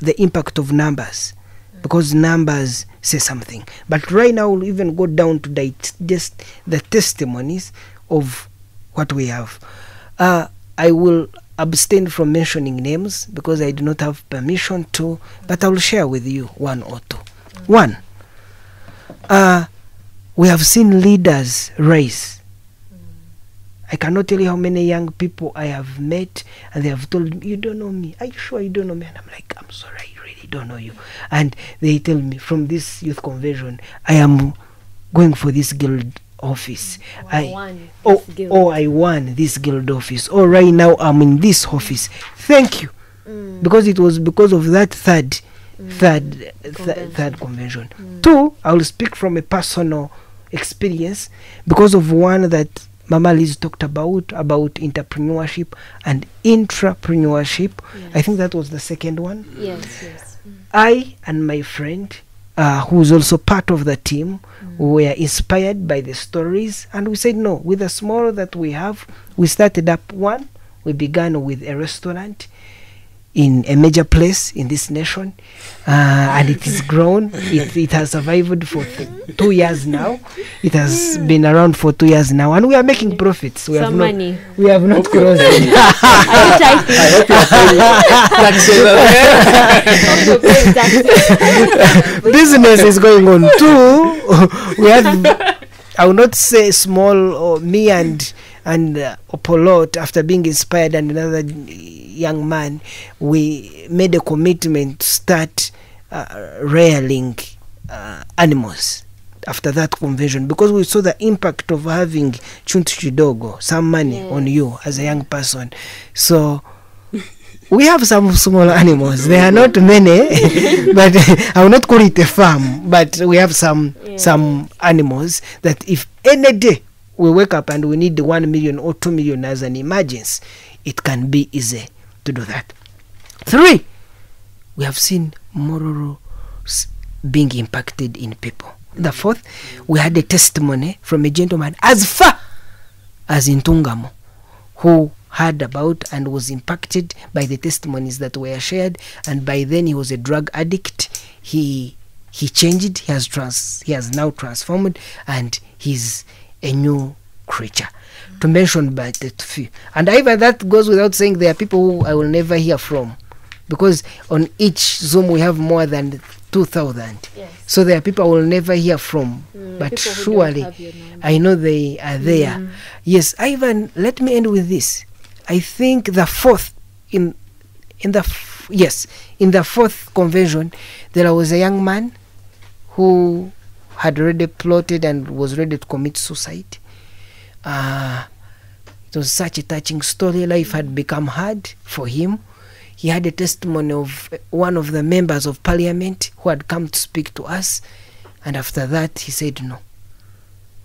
[SPEAKER 5] the impact of numbers, because numbers say something. But right now we'll even go down to just the testimonies of what we have. I will abstain from mentioning names because I do not have permission to, but I will share with you one or two. One, we have seen leaders rise. I cannot tell you how many young people I have met and they have told me, you don't know me. Are you sure you don't know me? And I'm like, I'm sorry, I really don't know you. And they tell me, from this youth convention, I am going for this guild office. I won this guild office. Oh, right now I'm in this office. Thank you. Because it was because of that third third convention. 2, I will speak from a personal experience because of one that Mama Liz talked about entrepreneurship and intrapreneurship.
[SPEAKER 4] Yes.
[SPEAKER 5] I think that was the second one.
[SPEAKER 4] Yes.
[SPEAKER 5] I and my friend, who is also part of the team, were inspired by the stories, and we said no, with the small that we have, we started up one. We began with a restaurant in a major place in this nation, and it is grown. It has survived for 2 years now. It has been around for 2 years now, and we are making profits. We have
[SPEAKER 4] money.
[SPEAKER 5] We have not closed it. Business is going on too. We have, I will not say small, or me and Opolot, after being inspired and another young man, we made a commitment to start rearing animals after that conversion, because we saw the impact of having chuntu chidogo, some money on you as a young person. So we have some small animals. They are not many, but I will not call it a farm, but we have some animals that if any day we wake up and we need 1 million or 2 million as an emergency, it can be easy to do that. 3, we have seen Mororo being impacted in people. The 4th, we had a testimony from a gentleman as far as in Tungamo, who heard about and was impacted by the testimonies that were shared, and by then he was a drug addict. He changed. He has now transformed, and he's a new creature, to mention but a few. And even that goes without saying, there are people who I will never hear from, because on each Zoom we have more than 2,000. So there are people I will never hear from, but surely I know they are there. Yes, Ivan, let me end with this. I think the 4th in the 4th convention, there was a young man who had already plotted and was ready to commit suicide. It was such a touching story. Life had become hard for him. He had a testimony of one of the members of parliament who had come to speak to us, and after that he said no,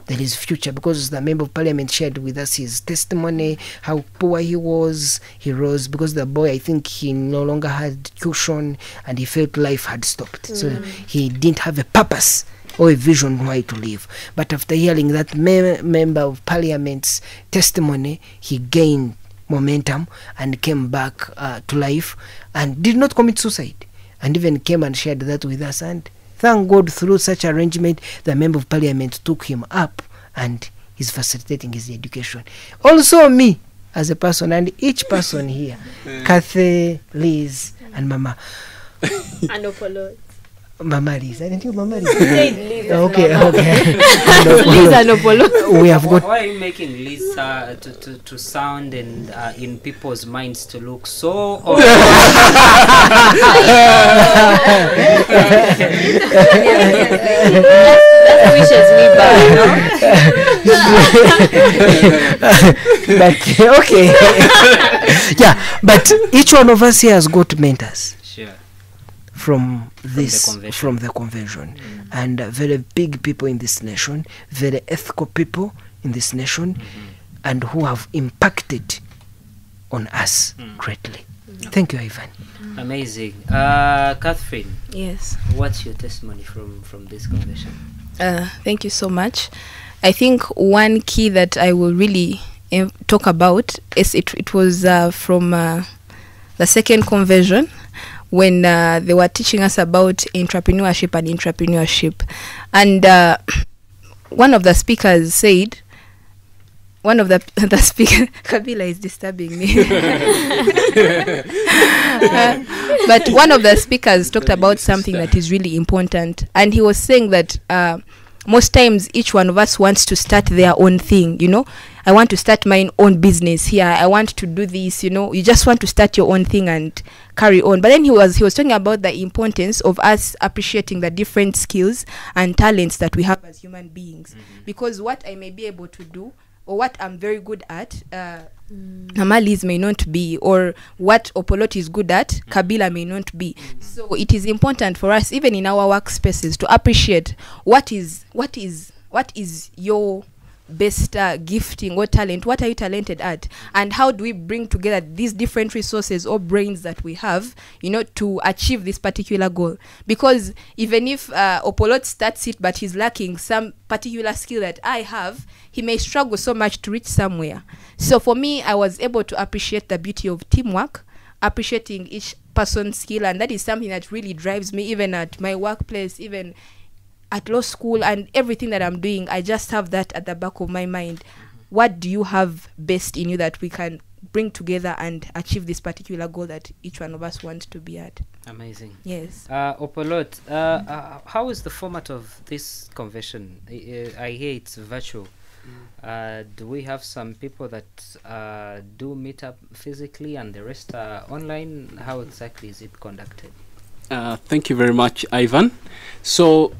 [SPEAKER 5] there is future, because the member of parliament shared with us his testimony, how poor he was. He rose because the boy, I think he no longer had tuition, and he felt life had stopped. So he didn't have a purpose or a vision why to live. But after hearing that member of parliament's testimony, he gained momentum and came back to life and did not commit suicide, and even came and shared that with us. And thank God, through such arrangement, the member of parliament took him up and is facilitating his education. Also me as a person, and each person here, Kathy, Liz, and Mama.
[SPEAKER 4] And Opolot.
[SPEAKER 5] Mama Liz. I didn't hear Mama Liz.
[SPEAKER 4] Liz.
[SPEAKER 5] Okay.
[SPEAKER 4] Liz and Opolot.
[SPEAKER 5] We have got.
[SPEAKER 3] Why are you making Liz to sound and in people's minds to look so?
[SPEAKER 4] That wishes me
[SPEAKER 5] But okay. Yeah, but each one of us here has got mentors.
[SPEAKER 3] Sure.
[SPEAKER 5] From the convention, and very big people in this nation, very ethical people in this nation, and who have impacted on us greatly. Thank you, Ivan.
[SPEAKER 3] Amazing. Catherine.
[SPEAKER 6] Yes.
[SPEAKER 3] What's your testimony from this convention?
[SPEAKER 6] Thank you so much. I think one key that I will really talk about is it was from the second convention, when they were teaching us about entrepreneurship. And one of the speakers said, the speaker, Kabila is disturbing me. But one of the speakers talked about something that is really important. And he was saying that most times each one of us wants to start their own thing, I want to start my own business here. I want to do this, you just want to start your own thing and carry on. But then he was talking about the importance of us appreciating the different skills and talents that we have as human beings. Because what I may be able to do, or what I'm very good at, Mama Liz may not be, or what Opolot is good at, Kabila may not be. So it is important for us, even in our workspaces, to appreciate what is your best gifting or talent. What are you talented at, and how do we bring together these different resources or brains that we have, to achieve this particular goal? Because even if Opolot starts it but he's lacking some particular skill that I have, he may struggle so much to reach somewhere. So for me, I was able to appreciate the beauty of teamwork, appreciating each person's skill, and that is something that really drives me, even at my workplace, even at law school, and everything that I'm doing. I just have that at the back of my mind. What do you have best in you that we can bring together and achieve this particular goal that each one of us wants to be at?
[SPEAKER 3] Amazing.
[SPEAKER 6] Yes.
[SPEAKER 3] Opolot, how is the format of this convention? I hear it's virtual. Do we have some people that do meet up physically and the rest are online? How exactly is it conducted?
[SPEAKER 7] Thank you very much, Ivan. So,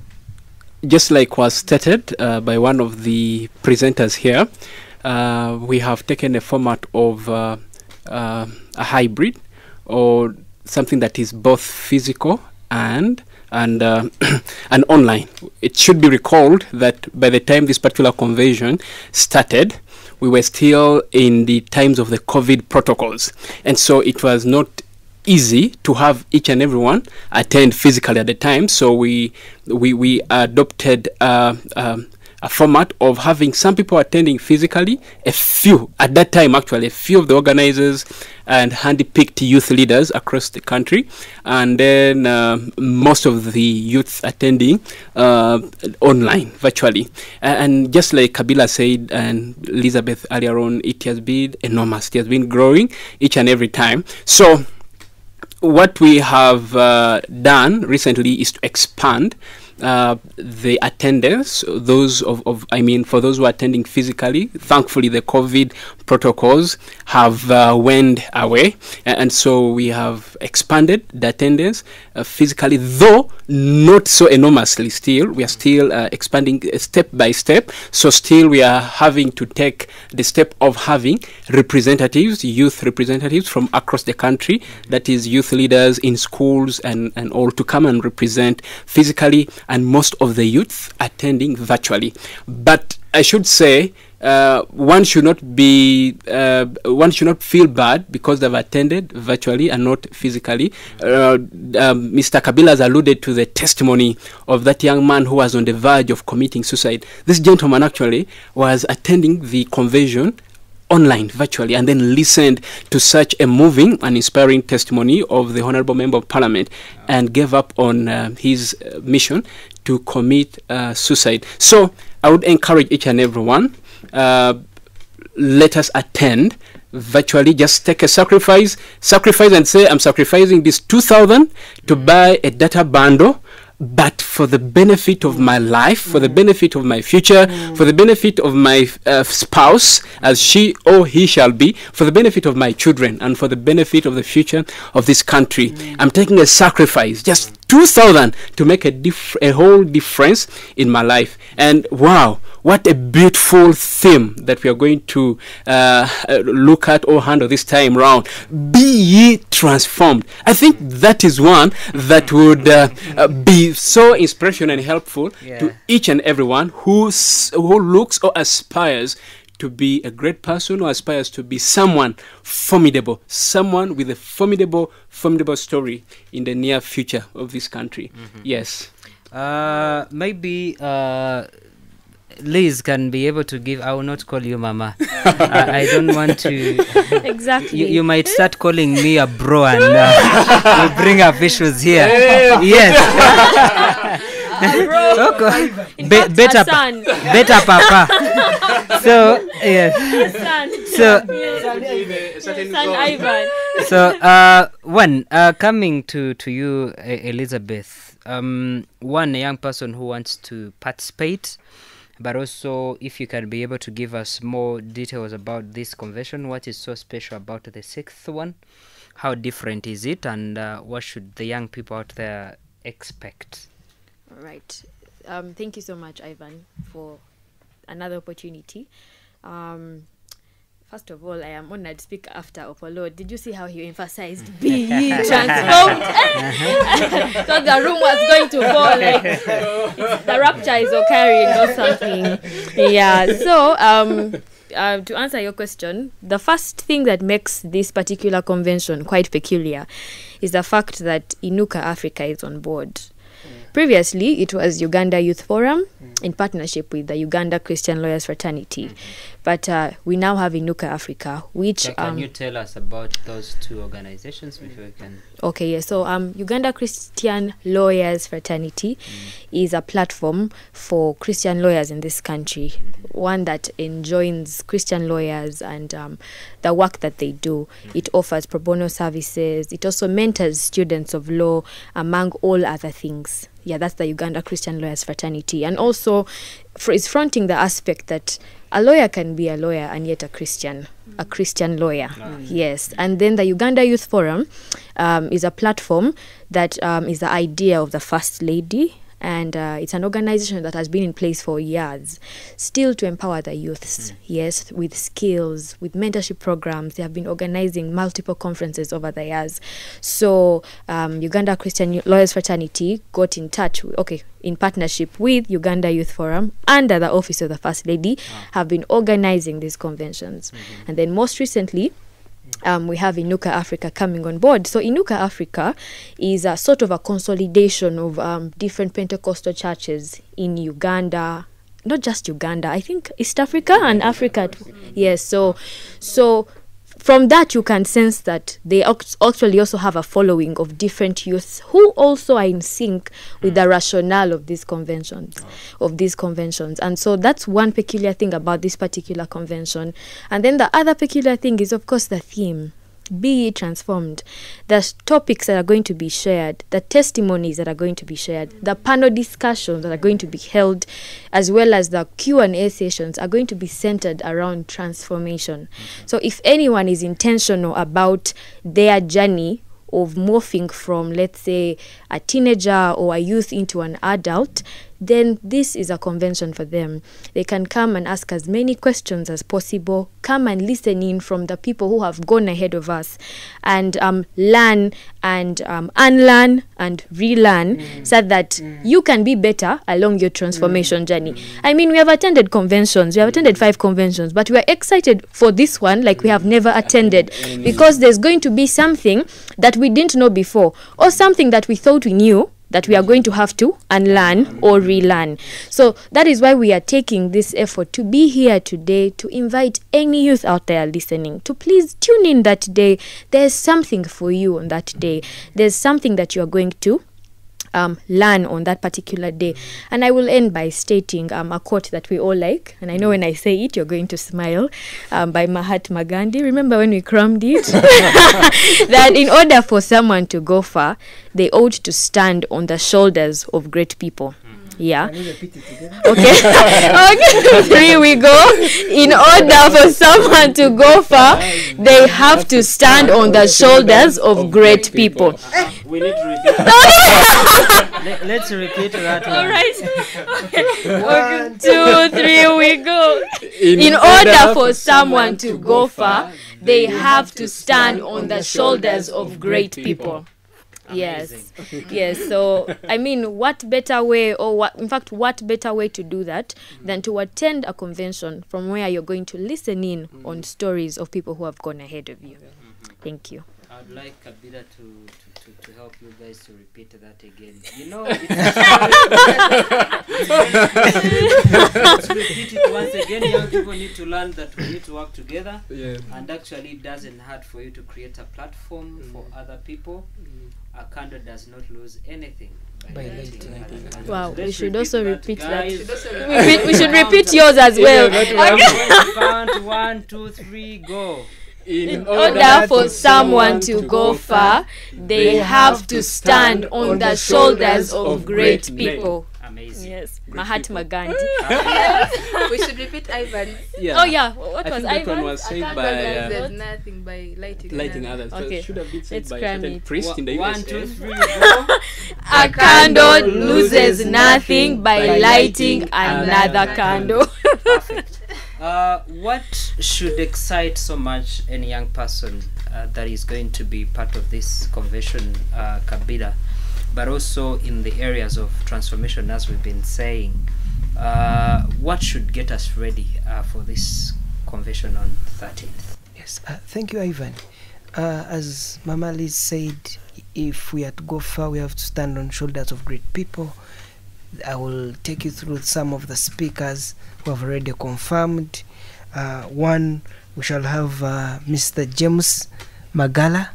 [SPEAKER 7] just like was stated by one of the presenters here, we have taken a format of a hybrid, or something that is both physical and online. It should be recalled that by the time this particular convention started, we were still in the times of the COVID protocols, and so it was not easy to have each and everyone attend physically at the time. So we adopted a format of having some people attending physically, a few of the organizers and hand-picked youth leaders across the country, and then most of the youth attending online, virtually. And just like Kabila said and Elizabeth earlier on, it has been enormous. It has been growing each and every time. So what we have done recently is to expand the attendance, for those who are attending physically. Thankfully, the COVID protocols have went away, and so we have expanded the attendance physically, though not so enormously. Still, we are still expanding step by step. So still, we are having to take the step of having representatives, youth representatives from across the country, that is youth leaders in schools and all, to come and represent physically, and most of the youth attending virtually. But I should say, one should not feel bad because they've attended virtually and not physically. Mr. Kabila has alluded to the testimony of that young man who was on the verge of committing suicide. This gentleman actually was attending the convention online, virtually, and then listened to such a moving and inspiring testimony of the Honorable Member of Parliament, and gave up on his mission to commit suicide. So I would encourage each and everyone, let us attend virtually. Just take a sacrifice and say, I'm sacrificing this 2,000 to buy a data bundle, but for the benefit of my life, for the benefit of my future, for the benefit of my spouse, as she or he shall be, for the benefit of my children, and for the benefit of the future of this country. I'm taking a sacrifice, just 2,000, to make a whole difference in my life. And wow, what a beautiful theme that we are going to look at or handle this time round. Be ye transformed. I think that is one that would be so inspirational and helpful to each and everyone who looks or aspires to be a great person, or aspires to be someone formidable, someone with a formidable story in the near future of this country. Yes.
[SPEAKER 3] Maybe Liz can be able to give. I will not call you Mama. I don't want to.
[SPEAKER 4] Exactly.
[SPEAKER 3] You might start calling me a bro, and we bring up issues here. Yes. Better Papa. So yes. So coming to you, Elizabeth. One, a young person who wants to participate, but also if you can be able to give us more details about this convention. What is so special about the sixth one? How different is it, and what should the young people out there expect?
[SPEAKER 4] All right. Thank you so much, Ivan, for another opportunity. First of all, I am honored to speak after Opolo. Did you see how he emphasized be ye transformed? So the room was going to fall, like the rapture is occurring or something. Yeah. So to answer your question, the first thing that makes this particular convention quite peculiar is the fact that Inuka Africa is on board. Previously, it was Uganda Youth Forum in partnership with the Uganda Christian Lawyers Fraternity. But we now have Inuka Africa, which...
[SPEAKER 3] Can you tell us about those two organizations before we can...
[SPEAKER 4] Okay, yeah. So Uganda Christian Lawyers Fraternity is a platform for Christian lawyers in this country, one that enjoins Christian lawyers and the work that they do. It offers pro bono services. It also mentors students of law, among all other things. Yeah, that's the Uganda Christian Lawyers Fraternity. And also is fronting the aspect that a lawyer can be a lawyer and yet a Christian lawyer. Yes. And then the Uganda Youth Forum is a platform that is the idea of the First Lady. And it's an organization that has been in place for years, still to empower the youths, yes, with skills, with mentorship programs. They have been organizing multiple conferences over the years. So Uganda Christian Lawyers Fraternity got in touch, in partnership with Uganda Youth Forum under the Office of the First Lady, have been organizing these conventions. And then most recently, we have Inuka Africa coming on board. So Inuka Africa is a sort of a consolidation of different Pentecostal churches in Uganda, not just Uganda, I think East Africa and Africa. Yes, so from that you can sense that they actually also have a following of different youths who also are in sync with the rationale of these conventions, And so that's one peculiar thing about this particular convention. And then the other peculiar thing is, of course, the theme. Be ye transformed. The topics that are going to be shared, the testimonies that are going to be shared, the panel discussions that are going to be held, as well as the Q&A sessions are going to be centered around transformation. So if anyone is intentional about their journey of morphing from, let's say, a teenager or a youth into an adult, then this is a convention for them. They can come and ask as many questions as possible, come and listen in from the people who have gone ahead of us, and learn and unlearn and relearn, so that you can be better along your transformation journey. I mean, we have attended conventions. We have attended 5 conventions, but we are excited for this one like we have never attended, because there's going to be something that we didn't know before, or something that we thought we knew that we are going to have to unlearn or relearn. So that is why we are taking this effort to be here today, to invite any youth out there listening to please tune in that day. There's something for you on that day. There's something that you are going to learn on that particular day. And I will end by stating a quote that we all like, and I know when I say it you're going to smile, by Mahatma Gandhi. Remember when we crammed it? That in order for someone to go far, they ought to stand on the shoulders of great people. Yeah. Okay. 3 we go. In order for someone to go far, they have to stand on the shoulders of great people.
[SPEAKER 3] We need to repeat. Let's repeat that one.
[SPEAKER 4] All right. 1, 2, 3 we go. In order for someone to go far, they have to stand on the shoulders of great people. Yes. Yes. So, I mean, what better way, what better way to do that than to attend a convention from where you're going to listen in on stories of people who have gone ahead of you. Thank you.
[SPEAKER 3] I'd like Kabila to help you guys to repeat that again. Let's repeat it once again. Young people need to learn that we need to work together. And actually it doesn't hurt for you to create a platform for other people. A candle does not lose anything by lighting.
[SPEAKER 4] Wow, we should also repeat that. We should repeat yours as well.
[SPEAKER 3] Count 1, 2, 3, go.
[SPEAKER 4] In order for someone to go far, they have to stand on the shoulders of great people.
[SPEAKER 3] Amazing.
[SPEAKER 4] Yes, Mahatma Gandhi.
[SPEAKER 6] We should repeat Ivan.
[SPEAKER 7] Yeah.
[SPEAKER 4] Oh yeah, what was
[SPEAKER 7] Ivan?
[SPEAKER 6] Ivan
[SPEAKER 7] Was said by
[SPEAKER 6] there's nothing by lighting
[SPEAKER 7] others.
[SPEAKER 4] Okay.
[SPEAKER 7] Should have been said
[SPEAKER 4] Let's
[SPEAKER 7] by a
[SPEAKER 4] cram
[SPEAKER 7] certain
[SPEAKER 4] it.
[SPEAKER 7] priest in the USA.
[SPEAKER 3] 1, 2, 3, go.
[SPEAKER 4] A candle loses nothing by lighting another candle.
[SPEAKER 3] Perfect. What should excite so much any young person that is going to be part of this convention, Kabila, but also in the areas of transformation, as we've been saying? What should get us ready for this convention on 13th?
[SPEAKER 5] Yes, thank you, Ivan. As Mama Liz said, if we are to go far, we have to stand on shoulders of great people. I will take you through some of the speakers who have already confirmed. One, we shall have Mr. James Magala,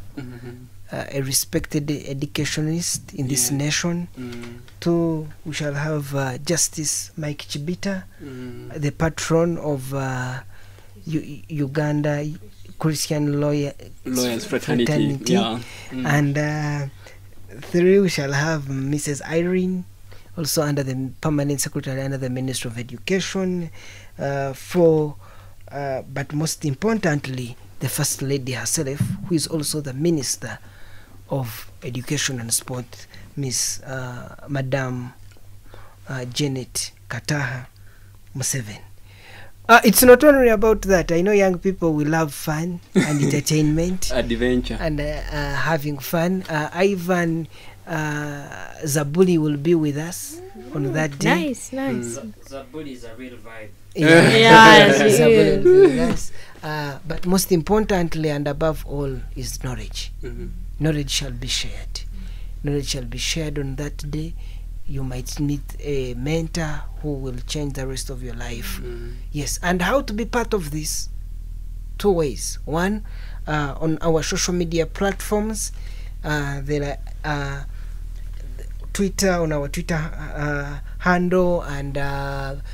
[SPEAKER 5] a respected educationist in this nation. Two, we shall have Justice Mike Chibita, the patron of Uganda Christian Lawyers Fraternity.
[SPEAKER 7] Yeah.
[SPEAKER 5] And three, we shall have Mrs. Irene, also under the permanent secretary under the Ministry of Education. Four, but most importantly, the First Lady herself, who is also the Minister of Education and Sport, Miss Madam Janet Kataha Museveni. It's not only about that. I know young people will love fun and entertainment,
[SPEAKER 7] adventure,
[SPEAKER 5] and having fun. Ivan Zabuli will be with us on that day.
[SPEAKER 4] Nice.
[SPEAKER 3] Zabuli is a real vibe.
[SPEAKER 5] Zabuli will be with us. But most importantly and above all is knowledge. Knowledge shall be shared. Knowledge shall be shared on that day. You might meet a mentor who will change the rest of your life. Yes, and how to be part of this? Two ways. One, on our social media platforms. There are Twitter, on our Twitter handle, and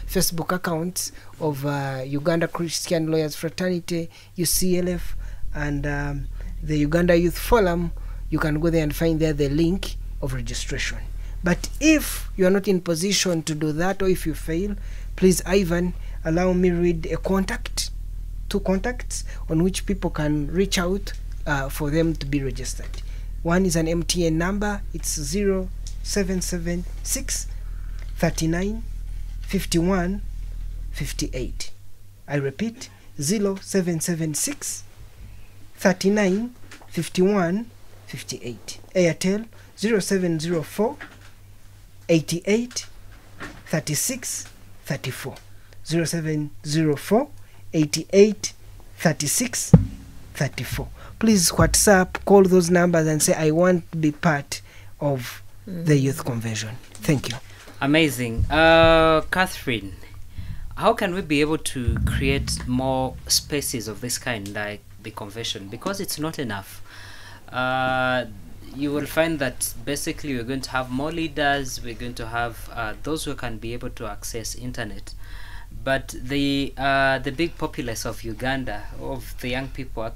[SPEAKER 5] Facebook accounts of Uganda Christian Lawyers Fraternity, UCLF, and the Uganda Youth Forum. You can go there and find there the link of registration. But if you are not in position to do that, or if you fail, please, Ivan, allow me read two contacts on which people can reach out for them to be registered. One is an MTN number. It's 0776 39 51 58. I repeat, 0776 39 51 58. Airtel 0704 88 36 34. 0704 88 36 34. Please WhatsApp, call those numbers and say, I want to be part of the youth convention. Thank you.
[SPEAKER 3] Amazing. Catherine, how can we be able to create more spaces of this kind, like the convention? Because it's not enough. You will find that basically we're going to have more leaders, we're going to have those who can be able to access internet. But the big populace of Uganda, of the young people,